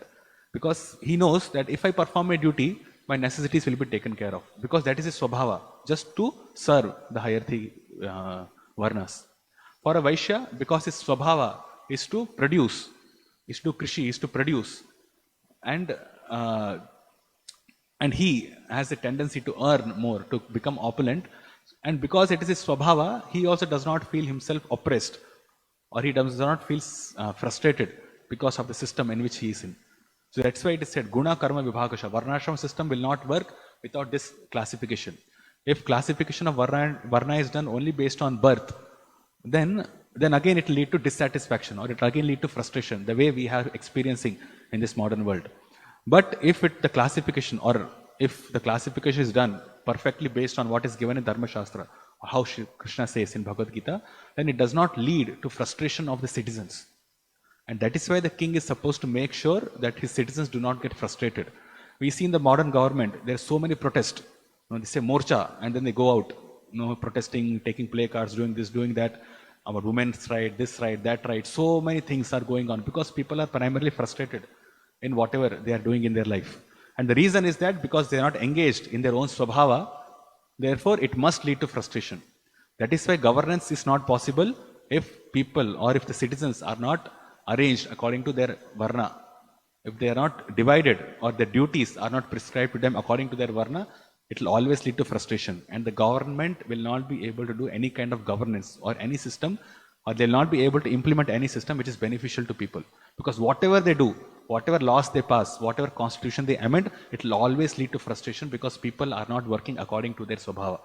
Because he knows that if I perform my duty, my necessities will be taken care of. Because that is his swabhava, just to serve the higher varnas. For a Vaishya, because his swabhava is to produce, is to krishi, is to produce, and he has a tendency to earn more, to become opulent, and because it is his swabhava, he also does not feel himself oppressed, or he does not feel frustrated because of the system in which he is in. So that's why it is said, guna karma vibhakasha. Varnashram system will not work without this classification. If classification of varna is done only based on birth, then again it will lead to dissatisfaction, or it will again lead to frustration, the way we are experiencing in this modern world. But if the classification, or if the classification is done perfectly based on what is given in Dharma Shastra, or how Krishna says in Bhagavad Gita, then it does not lead to frustration of the citizens. And that is why the king is supposed to make sure that his citizens do not get frustrated. We see in the modern government, there are so many protests. They say morcha, and then they go out, protesting, taking play cards, doing this, doing that, our women's right, this right, that right. So many things are going on because people are primarily frustrated in whatever they are doing in their life. And the reason is that because they are not engaged in their own swabhava, therefore it must lead to frustration. That is why governance is not possible if people or if the citizens are not arranged according to their varna. If they are not divided or their duties are not prescribed to them according to their varna, it will always lead to frustration. And the government will not be able to do any kind of governance or any system, or they will not be able to implement any system which is beneficial to people. Because whatever they do, whatever laws they pass, whatever constitution they amend, it will always lead to frustration because people are not working according to their swabhava.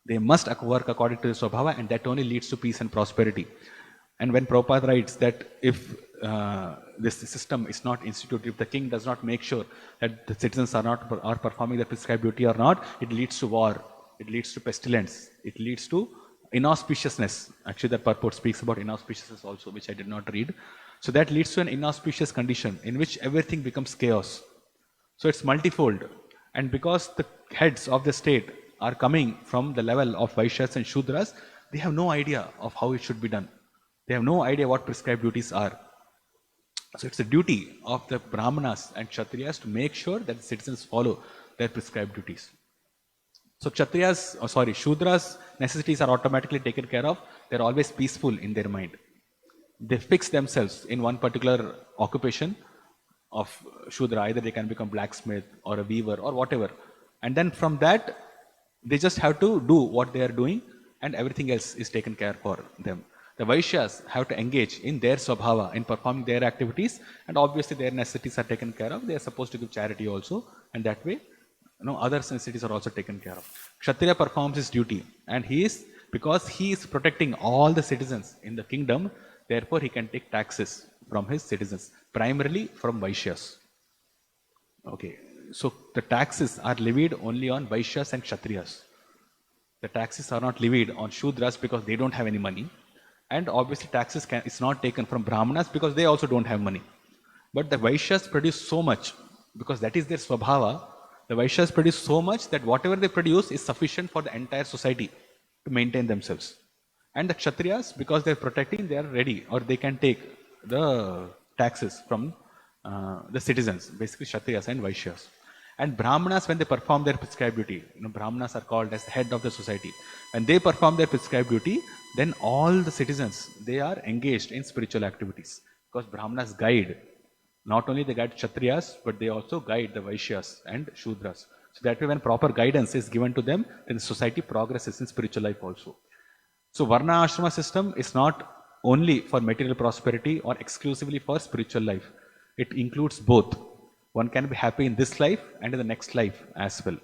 They must work according to their swabhava, and that only leads to peace and prosperity. And when Prabhupada writes that if this system is not instituted, if the king does not make sure that the citizens are performing their prescribed duty or not, it leads to war, it leads to pestilence, it leads to inauspiciousness. Actually, that purport speaks about inauspiciousness also, which I did not read. So that leads to an inauspicious condition in which everything becomes chaos. So it's multifold. And because the heads of the state are coming from the level of Vaishyas and Shudras, they have no idea of how it should be done. They have no idea what prescribed duties are. So it's a duty of the Brahmanas and Kshatriyas to make sure that the citizens follow their prescribed duties. So Shudras' necessities are automatically taken care of. They're always peaceful in their mind. They fix themselves in one particular occupation of Shudra. Either they can become blacksmith or a weaver or whatever. And then from that, they just have to do what they are doing, and everything else is taken care for them. The Vaishyas have to engage in their swabhava, in performing their activities, and obviously their necessities are taken care of. They are supposed to give charity also, and that way, other necessities are also taken care of. Kshatriya performs his duty, and because he is protecting all the citizens in the kingdom, therefore he can take taxes from his citizens, primarily from Vaishyas. Okay, so the taxes are levied only on Vaishyas and Kshatriyas. The taxes are not levied on Shudras because they don't have any money. And obviously taxes is not taken from Brahmanas because they also don't have money. But the Vaishyas produce so much, because that is their swabhava. The Vaishyas produce so much that whatever they produce is sufficient for the entire society to maintain themselves. And the Kshatriyas, because they're protecting, they are ready, or they can take the taxes from the citizens, basically Kshatriyas and Vaishyas. And Brahmanas, when they perform their prescribed duty, Brahmanas are called as the head of the society. When they perform their prescribed duty, then all the citizens, they are engaged in spiritual activities. Because Brahmanas guide, not only they guide Kshatriyas, but they also guide the Vaishyas and Shudras. So that way when proper guidance is given to them, then the society progresses in spiritual life also. So Varna Ashrama system is not only for material prosperity or exclusively for spiritual life. It includes both. One can be happy in this life and in the next life as well.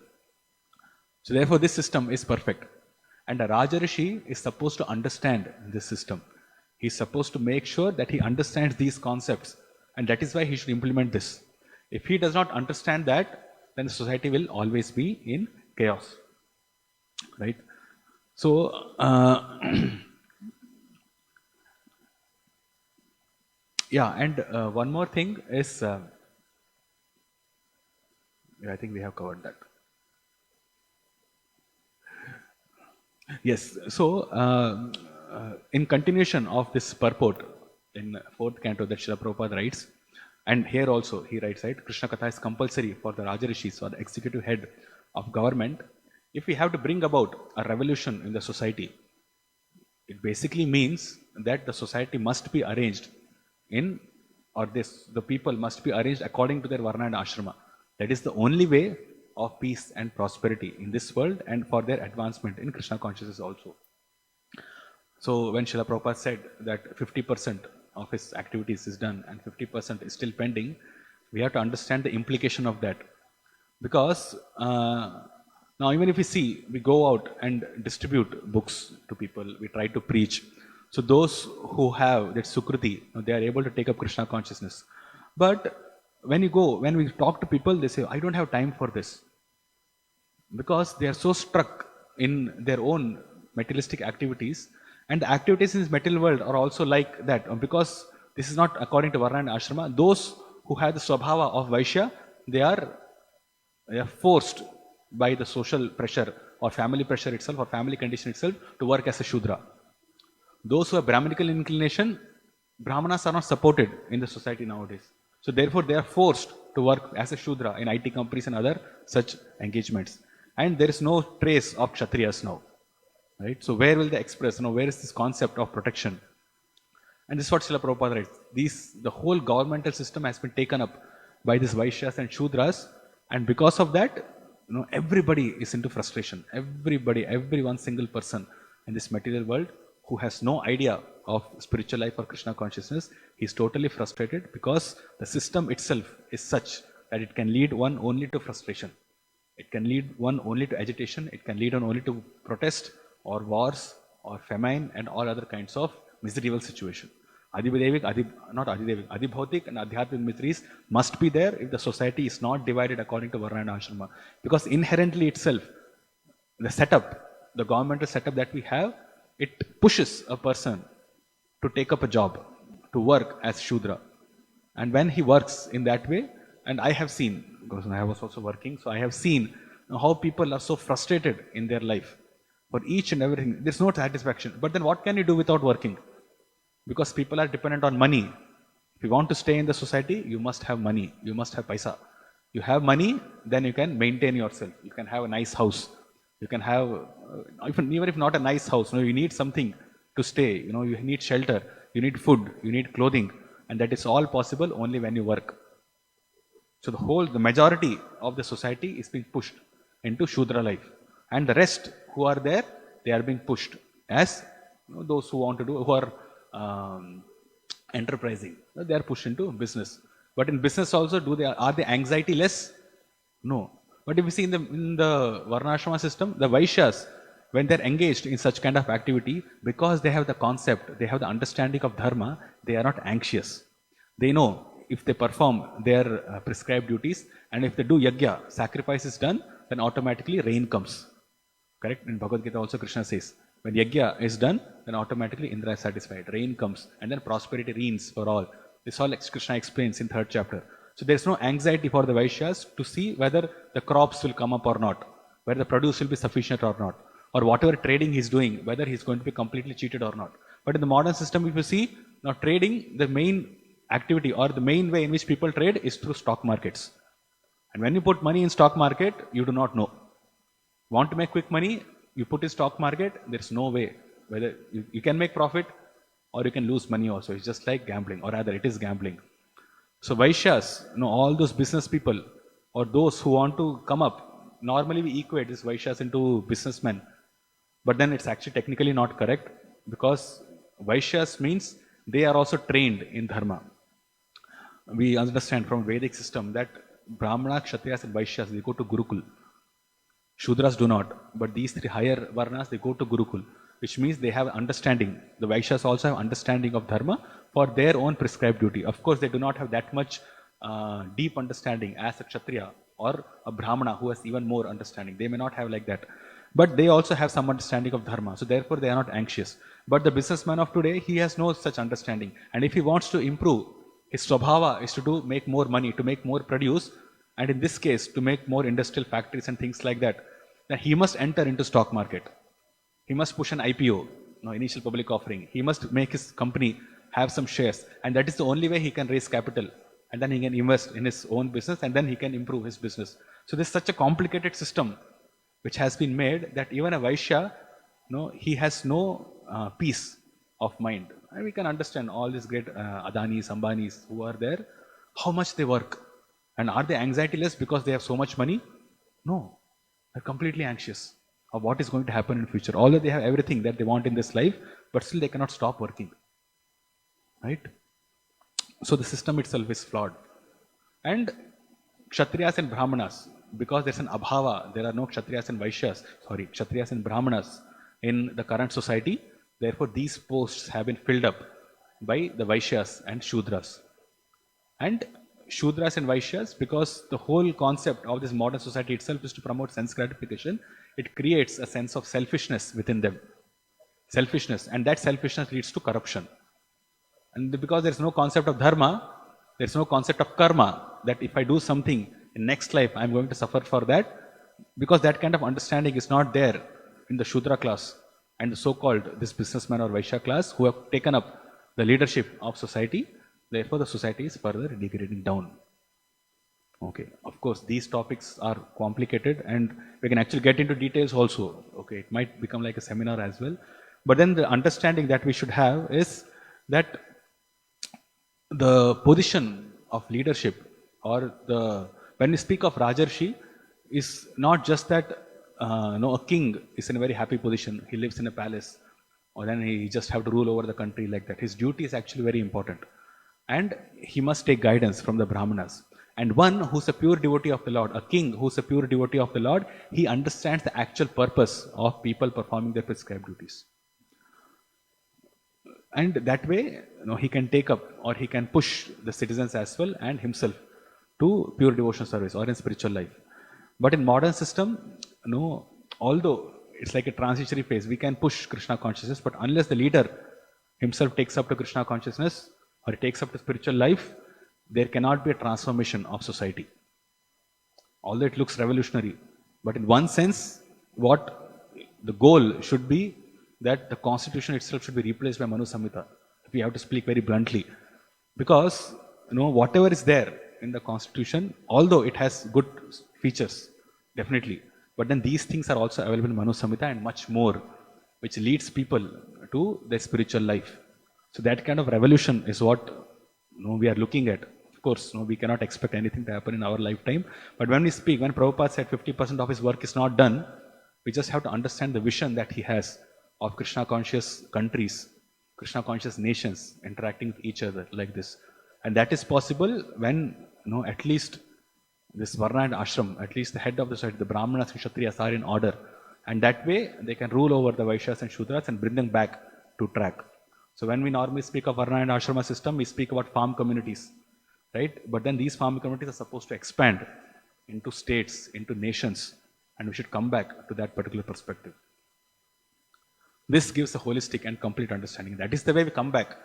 So therefore this system is perfect. And a Rajarishi is supposed to understand this system. He is supposed to make sure that he understands these concepts, and that is why he should implement this. If he does not understand that, then the society will always be in chaos. Right? So, yeah, and one more thing is, I think we have covered that. Yes, so in continuation of this purport in 4th canto that Srila Prabhupada writes, and here also he writes, right, Krishna Katha is compulsory for the Rajarishis or the executive head of government. If we have to bring about a revolution in the society, it basically means that the society must be arranged the people must be arranged according to their Varna and Ashrama. That is the only way of peace and prosperity in this world and for their advancement in Krishna consciousness also. So when Srila Prabhupada said that 50% of his activities is done and 50% is still pending, we have to understand the implication of that. Because now even if we go out and distribute books to people, we try to preach. So those who have that Sukriti, they are able to take up Krishna consciousness. But when we talk to people, they say, I don't have time for this. Because they are so struck in their own materialistic activities, and the activities in this material world are also like that. Because this is not according to Varna and Ashrama, those who have the Swabhava of Vaishya, they are forced by the social pressure or family pressure itself or family condition itself to work as a Shudra. Those who have Brahminical inclination, Brahmanas are not supported in the society nowadays. So therefore they are forced to work as a Shudra in IT companies and other such engagements. And there is no trace of Kshatriyas now. Right? So where will they express? Where is this concept of protection? And this is what Srila Prabhupada writes. The whole governmental system has been taken up by these Vaishyas and Shudras, and because of that, everybody is into frustration. Every one single person in this material world who has no idea of spiritual life or Krishna consciousness, he is totally frustrated because the system itself is such that it can lead one only to frustration. It can lead one only to agitation. It can lead one only to protest or wars or famine and all other kinds of miserable situation. Adibhautik and Adhyatmic miseries must be there if the society is not divided according to Varna and Ashrama. Because inherently itself, the setup, the governmental setup that we have, it pushes a person to take up a job, to work as Shudra. And when he works in that way, and I have seen, because I was also working, so I have seen how people are so frustrated in their life for each and everything. There's no satisfaction. But then what can you do without working? Because people are dependent on money. If you want to stay in the society, you must have money. You must have paisa. You have money, then you can maintain yourself. You can have a nice house. You can have, even if not a nice house, you need something to stay. You need shelter. You need food. You need clothing. And that is all possible only when you work. So the majority of the society is being pushed into Shudra life. And the rest who are there, they are being pushed as those who want to do, who are enterprising. They are pushed into business. But in business also, are they anxiety less? No. But if you see in the Varnashrama system, the Vaishyas, when they're engaged in such kind of activity, because they have the concept, they have the understanding of dharma, they are not anxious. They know if they perform their prescribed duties, and if they do yajna, sacrifice is done, then automatically rain comes. Correct? In Bhagavad Gita also Krishna says, when yajna is done, then automatically Indra is satisfied. Rain comes, and then prosperity reigns for all. This all Krishna explains in 3rd chapter. So there is no anxiety for the Vaishyas to see whether the crops will come up or not, whether the produce will be sufficient or not, or whatever trading he is doing, whether he is going to be completely cheated or not. But in the modern system, if you see, now trading, the main activity or the main way in which people trade is through stock markets. And when you put money in stock market, you do not know. Want to make quick money, you put in stock market, there's no way. Whether you can make profit or you can lose money also. It's just like gambling, or rather it is gambling. So Vaishyas, all those business people or those who want to come up, normally we equate these Vaishyas into businessmen. But then it's actually technically not correct, because Vaishyas means they are also trained in dharma. We understand from Vedic system that Brahmana, Kshatriyas and Vaishyas, they go to Gurukul. Shudras do not. But these 3 higher Varnas, they go to Gurukul, which means they have understanding. The Vaishyas also have understanding of dharma for their own prescribed duty. Of course, they do not have that much deep understanding as a Kshatriya or a Brahmana who has even more understanding. They may not have like that. But they also have some understanding of dharma. So therefore, they are not anxious. But the businessman of today, he has no such understanding. And if he wants to improve, his swabhava is to make more money, to make more produce, and in this case, to make more industrial factories and things like that, then he must enter into stock market. He must push an IPO, initial public offering. He must make his company have some shares, and that is the only way he can raise capital, and then he can invest in his own business, and then he can improve his business. So this is such a complicated system which has been made that even a Vaishya, he has no peace of mind. And we can understand all these great Adanis, Ambanis who are there, how much they work. And are they anxiety-less because they have so much money? No. They're completely anxious of what is going to happen in the future. Although they have everything that they want in this life, but still they cannot stop working. Right? So the system itself is flawed. And Kshatriyas and Brahmanas, because there's an abhava, there are no Kshatriyas and Kshatriyas and Brahmanas in the current society. Therefore, these posts have been filled up by the Vaishyas and Shudras. And Shudras and Vaishyas, because the whole concept of this modern society itself is to promote sense gratification. It creates a sense of selfishness within them. Selfishness, and that selfishness leads to corruption. And because there's no concept of dharma, there's no concept of karma, that if I do something in next life, I'm going to suffer for that. Because that kind of understanding is not there in the Shudra class and the so-called this businessman or Vaishya class who have taken up the leadership of society. Therefore, the society is further degrading down. Okay, of course, these topics are complicated and we can actually get into details also. Okay, it might become like a seminar as well. But then the understanding that we should have is that the position of leadership, or when we speak of Rajarshi, is not just that a king is in a very happy position, he lives in a palace, or then he just have to rule over the country like that. His duty is actually very important, and he must take guidance from the Brahmanas. And one who's a pure devotee of the Lord, a king who's a pure devotee of the Lord, he understands the actual purpose of people performing their prescribed duties. And that way, he can take up or he can push the citizens as well and himself to pure devotional service or in spiritual life. But in modern system, although it's like a transitionary phase, we can push Krishna consciousness, but unless the leader himself takes up to Krishna consciousness or takes up to spiritual life, there cannot be a transformation of society. Although it looks revolutionary, but in one sense, what the goal should be that the constitution itself should be replaced by Manu Samhita. If we have to speak very bluntly, because whatever is there in the constitution, although it has good features, definitely, but then these things are also available in Manu Samhita and much more, which leads people to their spiritual life. So that kind of revolution is what we are looking at. Of course, we cannot expect anything to happen in our lifetime. But when we speak, when Prabhupada said 50% of his work is not done, we just have to understand the vision that he has of Krishna conscious countries, Krishna conscious nations interacting with each other like this. And that is possible when, at least this Varna and Ashram, at least the head of the society, the Brahmanas and Kshatriyas are in order. And that way, they can rule over the Vaishyas and Shudras and bring them back to track. So when we normally speak of Varna and Ashrama system, we speak about farm communities, right? But then these farm communities are supposed to expand into states, into nations, and we should come back to that particular perspective. This gives a holistic and complete understanding. That is the way we come back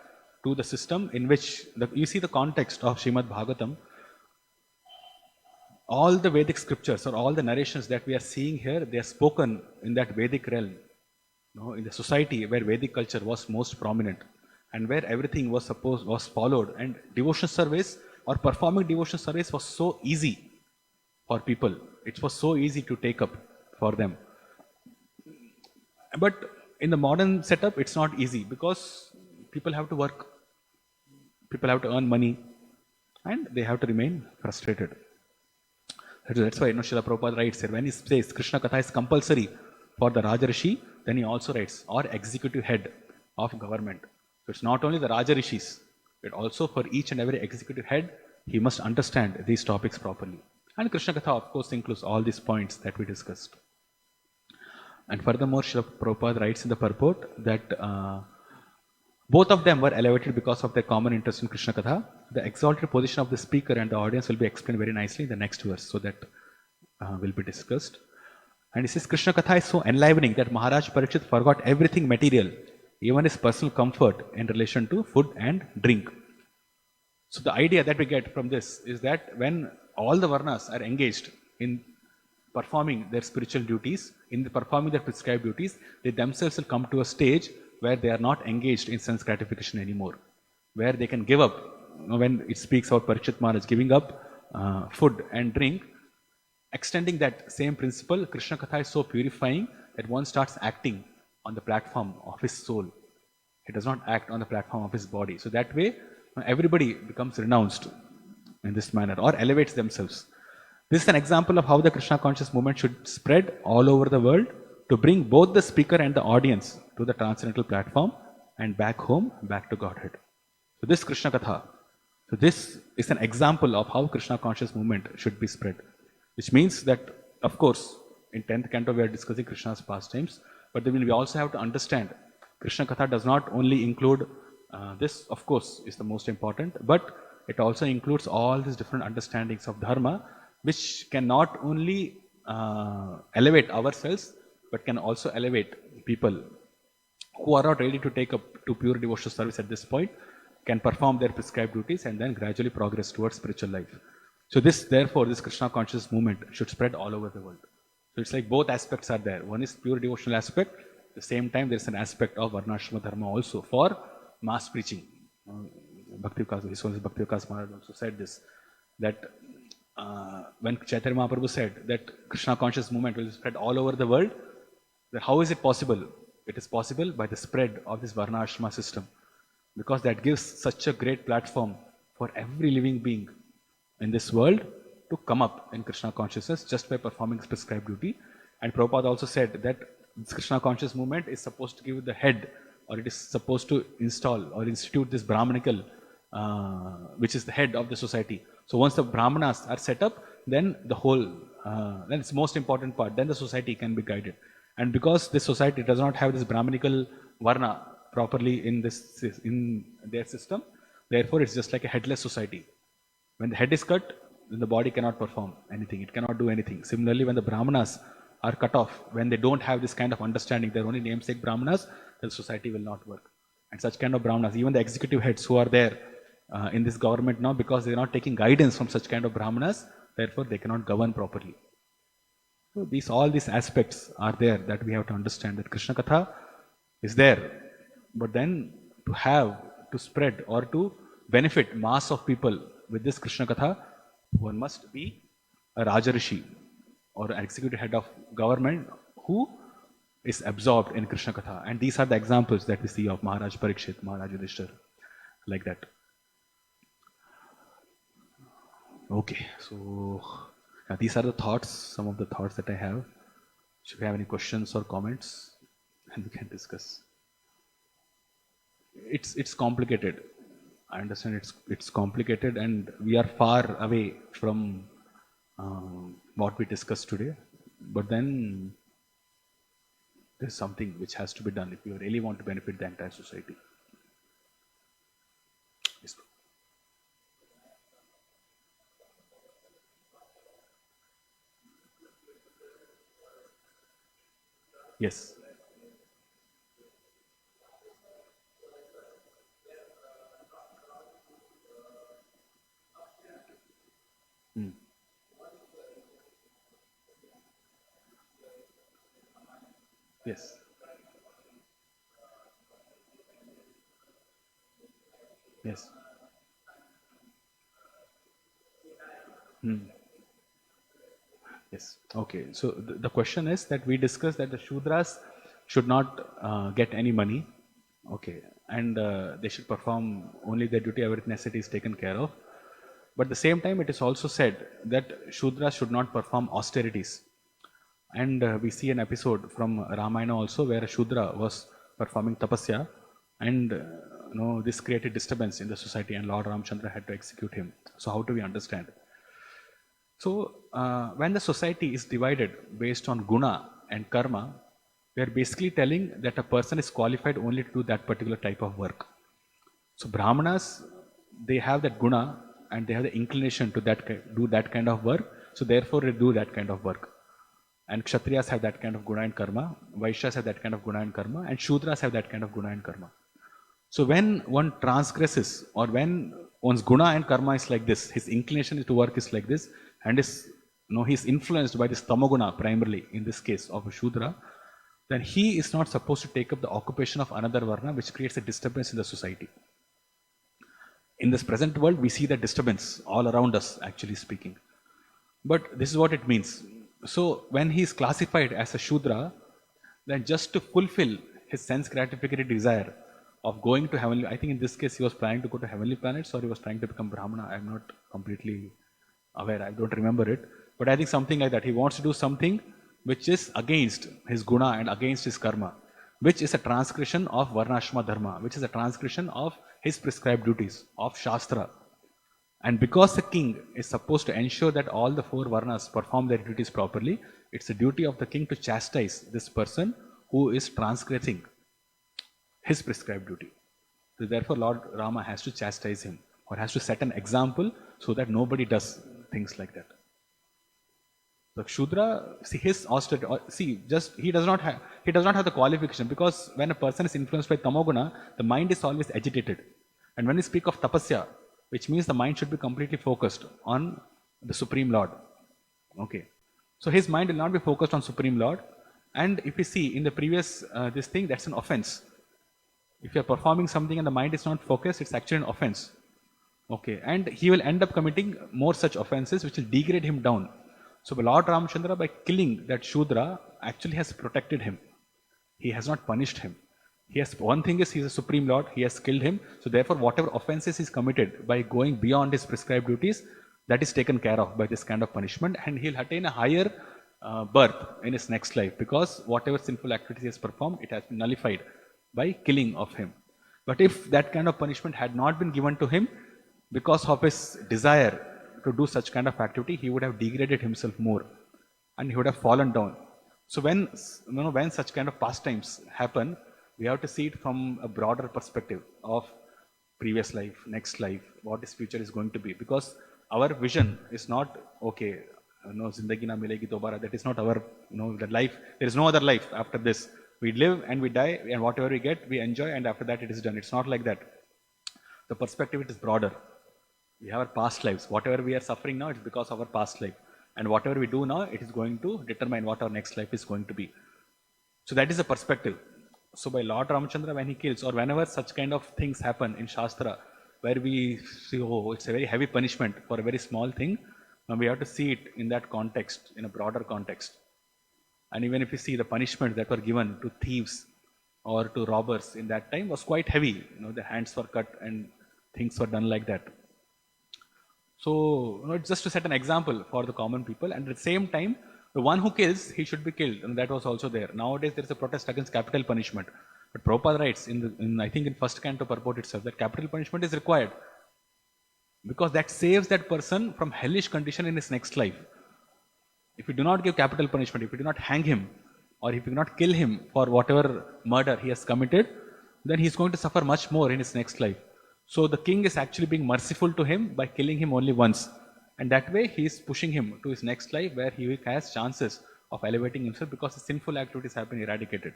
to the system in which, you see the context of Srimad Bhagavatam, all the Vedic scriptures or all the narrations that we are seeing here, they are spoken in that Vedic realm. In the society where Vedic culture was most prominent and where everything was followed, and devotional service or performing devotional service was so easy for people. It was so easy to take up for them. But in the modern setup, it's not easy because people have to work, people have to earn money, and they have to remain frustrated. That's why Srila Prabhupada writes here, when he says Krishna Katha is compulsory for the Rajarshi, then he also writes, or executive head of government. So it's not only the Rajarishis, but also for each and every executive head, he must understand these topics properly. And Krishna Katha, of course, includes all these points that we discussed. And furthermore, Srila Prabhupada writes in the purport that both of them were elevated because of their common interest in Krishna Katha. The exalted position of the speaker and the audience will be explained very nicely in the next verse, so that will be discussed. And he says, Krishna Katha is so enlivening that Maharaj Parikshit forgot everything material, even his personal comfort in relation to food and drink. So the idea that we get from this is that when all the Varnas are engaged in performing their spiritual duties, in performing their prescribed duties, they themselves will come to a stage where they are not engaged in sense gratification anymore, where they can give up. When it speaks about Parikshit Maharaj giving up food and drink, extending that same principle, Krishna Katha is so purifying that one starts acting on the platform of his soul. He does not act on the platform of his body. So that way, everybody becomes renounced in this manner or elevates themselves. This is an example of how the Krishna conscious movement should spread all over the world to bring both the speaker and the audience to the transcendental platform and back home, back to Godhead. So this Krishna Katha, so this is an example of how Krishna conscious movement should be spread. Which means that, of course, in 10th canto we are discussing Krishna's pastimes, but then we also have to understand Krishna Katha does not only include this, of course, is the most important, but it also includes all these different understandings of dharma, which can not only elevate ourselves, but can also elevate people who are not ready to take up to pure devotional service at this point, can perform their prescribed duties and then gradually progress towards spiritual life. So therefore, this Krishna conscious movement should spread all over the world. So it's like both aspects are there. One is pure devotional aspect. At the same time, there's an aspect of Varnashrama Dharma also for mass preaching. Bhakti Vikas, His Holiness Bhakti Vikas Maharaj also said this, that when Chaitanya Mahaprabhu said that Krishna conscious movement will spread all over the world, then how is it possible? It is possible by the spread of this Varna Ashrama system, because that gives such a great platform for every living being in this world to come up in Krishna consciousness just by performing his prescribed duty. And Prabhupada also said that this Krishna conscious movement is supposed to give the head, or it is supposed to install or institute this Brahmanical, which is the head of the society. So once the Brahmanas are set up, then the whole, then it's most important part, then the society can be guided. And because this society does not have this Brahmanical Varna properly in their system, therefore it's just like a headless society. When the head is cut, then the body cannot perform anything, it cannot do anything. Similarly, when the Brahmanas are cut off, when they don't have this kind of understanding, they're only namesake Brahmanas, then society will not work. And such kind of Brahmanas, even the executive heads who are there in this government now, because they're not taking guidance from such kind of Brahmanas, therefore they cannot govern properly. So all these aspects are there that we have to understand, that Krishna Katha is there, but then to spread or to benefit mass of people with this Krishna Katha, one must be a Rajarishi or an executive head of government who is absorbed in Krishna Katha. And these are the examples that we see of Maharaj Parikshit, Maharaj Yudhishthir, like that. Okay, so these are the thoughts, some of the thoughts that I have. Should we have any questions or comments? And we can discuss. It's complicated. I understand it's complicated, and we are far away from what we discussed today. But then there's something which has to be done if you really want to benefit the entire society. Yes. Yes. Hmm. Yes. Yes. Hmm. Yes. Okay. So the question is that we discussed that the Shudras should not get any money. Okay. And they should perform only their duty, every necessity is taken care of. But at the same time, it is also said that Shudras should not perform austerities. And we see an episode from Ramayana also where a Shudra was performing tapasya, and this created disturbance in the society, and Lord Ramchandra had to execute him. So how do we understand? So when the society is divided based on guna and karma, we are basically telling that a person is qualified only to do that particular type of work. So Brahmanas, they have that guna and they have the inclination to do that kind of work. So therefore they do that kind of work. And Kshatriyas have that kind of guna and karma, Vaishyas have that kind of guna and karma, and Shudras have that kind of guna and karma. So when one transgresses, or when one's guna and karma is like this, his inclination to work is like this, and he's influenced by this tamoguna primarily, in this case of a Shudra, then he is not supposed to take up the occupation of another varna, which creates a disturbance in the society. In this present world, we see that disturbance all around us, actually speaking. But this is what it means. So when he is classified as a Shudra, then just to fulfill his sense gratificatory desire of going to heavenly, I think in this case he was planning to go to heavenly planets, or he was trying to become Brahmana. I am not completely aware, I don't remember it. But I think something like that. He wants to do something which is against his guna and against his karma, which is a transgression of Varnashrama Dharma, which is a transgression of his prescribed duties, of Shastra. And because the king is supposed to ensure that all the four varnas perform their duties properly, it's the duty of the king to chastise this person who is transgressing his prescribed duty. So therefore Lord Rama has to chastise him. or has to set an example so that nobody does things like that. The Shudra, see his austerity, see just he does not have the qualification, because when a person is influenced by tamoguna, the mind is always agitated. And when we speak of tapasya, which means the mind should be completely focused on the Supreme Lord. Okay. So his mind will not be focused on Supreme Lord. And if you see in the previous this thing, that's an offense. If you are performing something and the mind is not focused, it's actually an offense. Okay, and he will end up committing more such offenses which will degrade him down. So Lord Ramchandra, by killing that Shudra, actually has protected him. He has not punished him. He has, one thing is, he is a Supreme Lord, he has killed him. So therefore, whatever offenses he's committed by going beyond his prescribed duties, that is taken care of by this kind of punishment, and he'll attain a higher birth in his next life, because whatever sinful activities he has performed, it has been nullified by killing of him. But if that kind of punishment had not been given to him, because of his desire to do such kind of activity, he would have degraded himself more and he would have fallen down. So when such kind of pastimes happen, we have to see it from a broader perspective of previous life, next life, what his future is going to be. Because our vision is not, okay, zindagi na milegi dobara, that is not our, the life, there is no other life after this. We live and we die, and whatever we get, we enjoy, and after that it is done. It's not like that. The perspective, it is broader. We have our past lives. Whatever we are suffering now, it's because of our past life. And whatever we do now, it is going to determine what our next life is going to be. So that is the perspective. So by Lord Ramchandra, when he kills, or whenever such kind of things happen in Shastra, where we see, oh, it's a very heavy punishment for a very small thing, we have to see it in that context, in a broader context. And even if you see the punishment that were given to thieves or to robbers in that time was quite heavy. The hands were cut and things were done like that. So, it's just to set an example for the common people, and at the same time, the one who kills, he should be killed, and that was also there. Nowadays, there is a protest against capital punishment, but Prabhupada writes I think in first canto purport itself, that capital punishment is required, because that saves that person from hellish condition in his next life. If you do not give capital punishment, if you do not hang him, or if you do not kill him for whatever murder he has committed, then he is going to suffer much more in his next life. So the king is actually being merciful to him by killing him only once. And that way he is pushing him to his next life, where he has chances of elevating himself, because his sinful activities have been eradicated.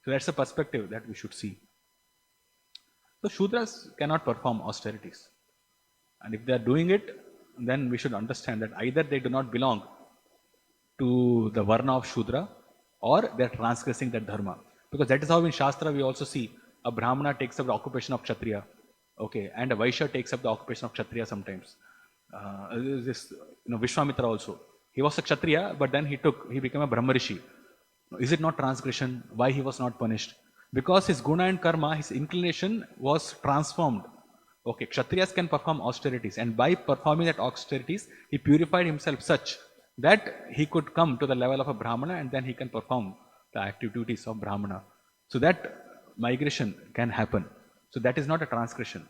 So that's the perspective that we should see. So Shudras cannot perform austerities. And if they are doing it, then we should understand that either they do not belong to the Varna of Shudra, or they are transgressing that Dharma. Because that is how in Shastra we also see a Brahmana takes up the occupation of Kshatriya. Okay, and a Vaishya takes up the occupation of Kshatriya sometimes. Vishwamitra also. He was a Kshatriya, but then he became a Brahmarishi. Is it not transgression? Why he was not punished? Because his guna and karma, his inclination was transformed. Okay, Kshatriyas can perform austerities, and by performing that austerities, he purified himself such that he could come to the level of a Brahmana, and then he can perform the active duties of Brahmana. So that migration can happen. So that is not a transgression,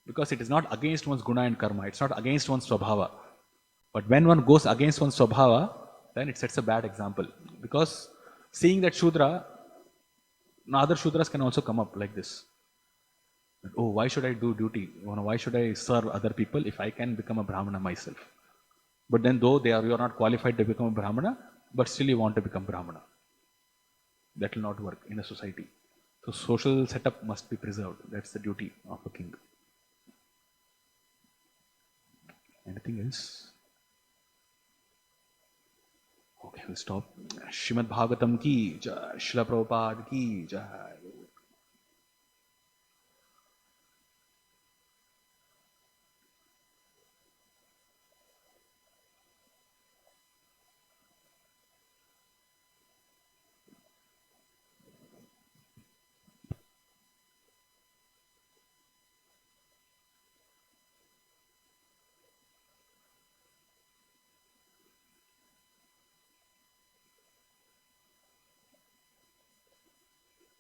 because it is not against one's guna and karma, it's not against one's swabhava. But when one goes against one's swabhava, then it sets a bad example. Because seeing that Shudra, other Shudras can also come up like this. Oh, why should I do duty? Why should I serve other people if I can become a Brahmana myself? But then though you are not qualified to become a Brahmana, but still you want to become Brahmana. That will not work in a society. So social setup must be preserved. That's the duty of a king. Anything else? Okay, we'll stop. Shrimad Bhagavatam ki jai, Srila Prabhupada ki jai.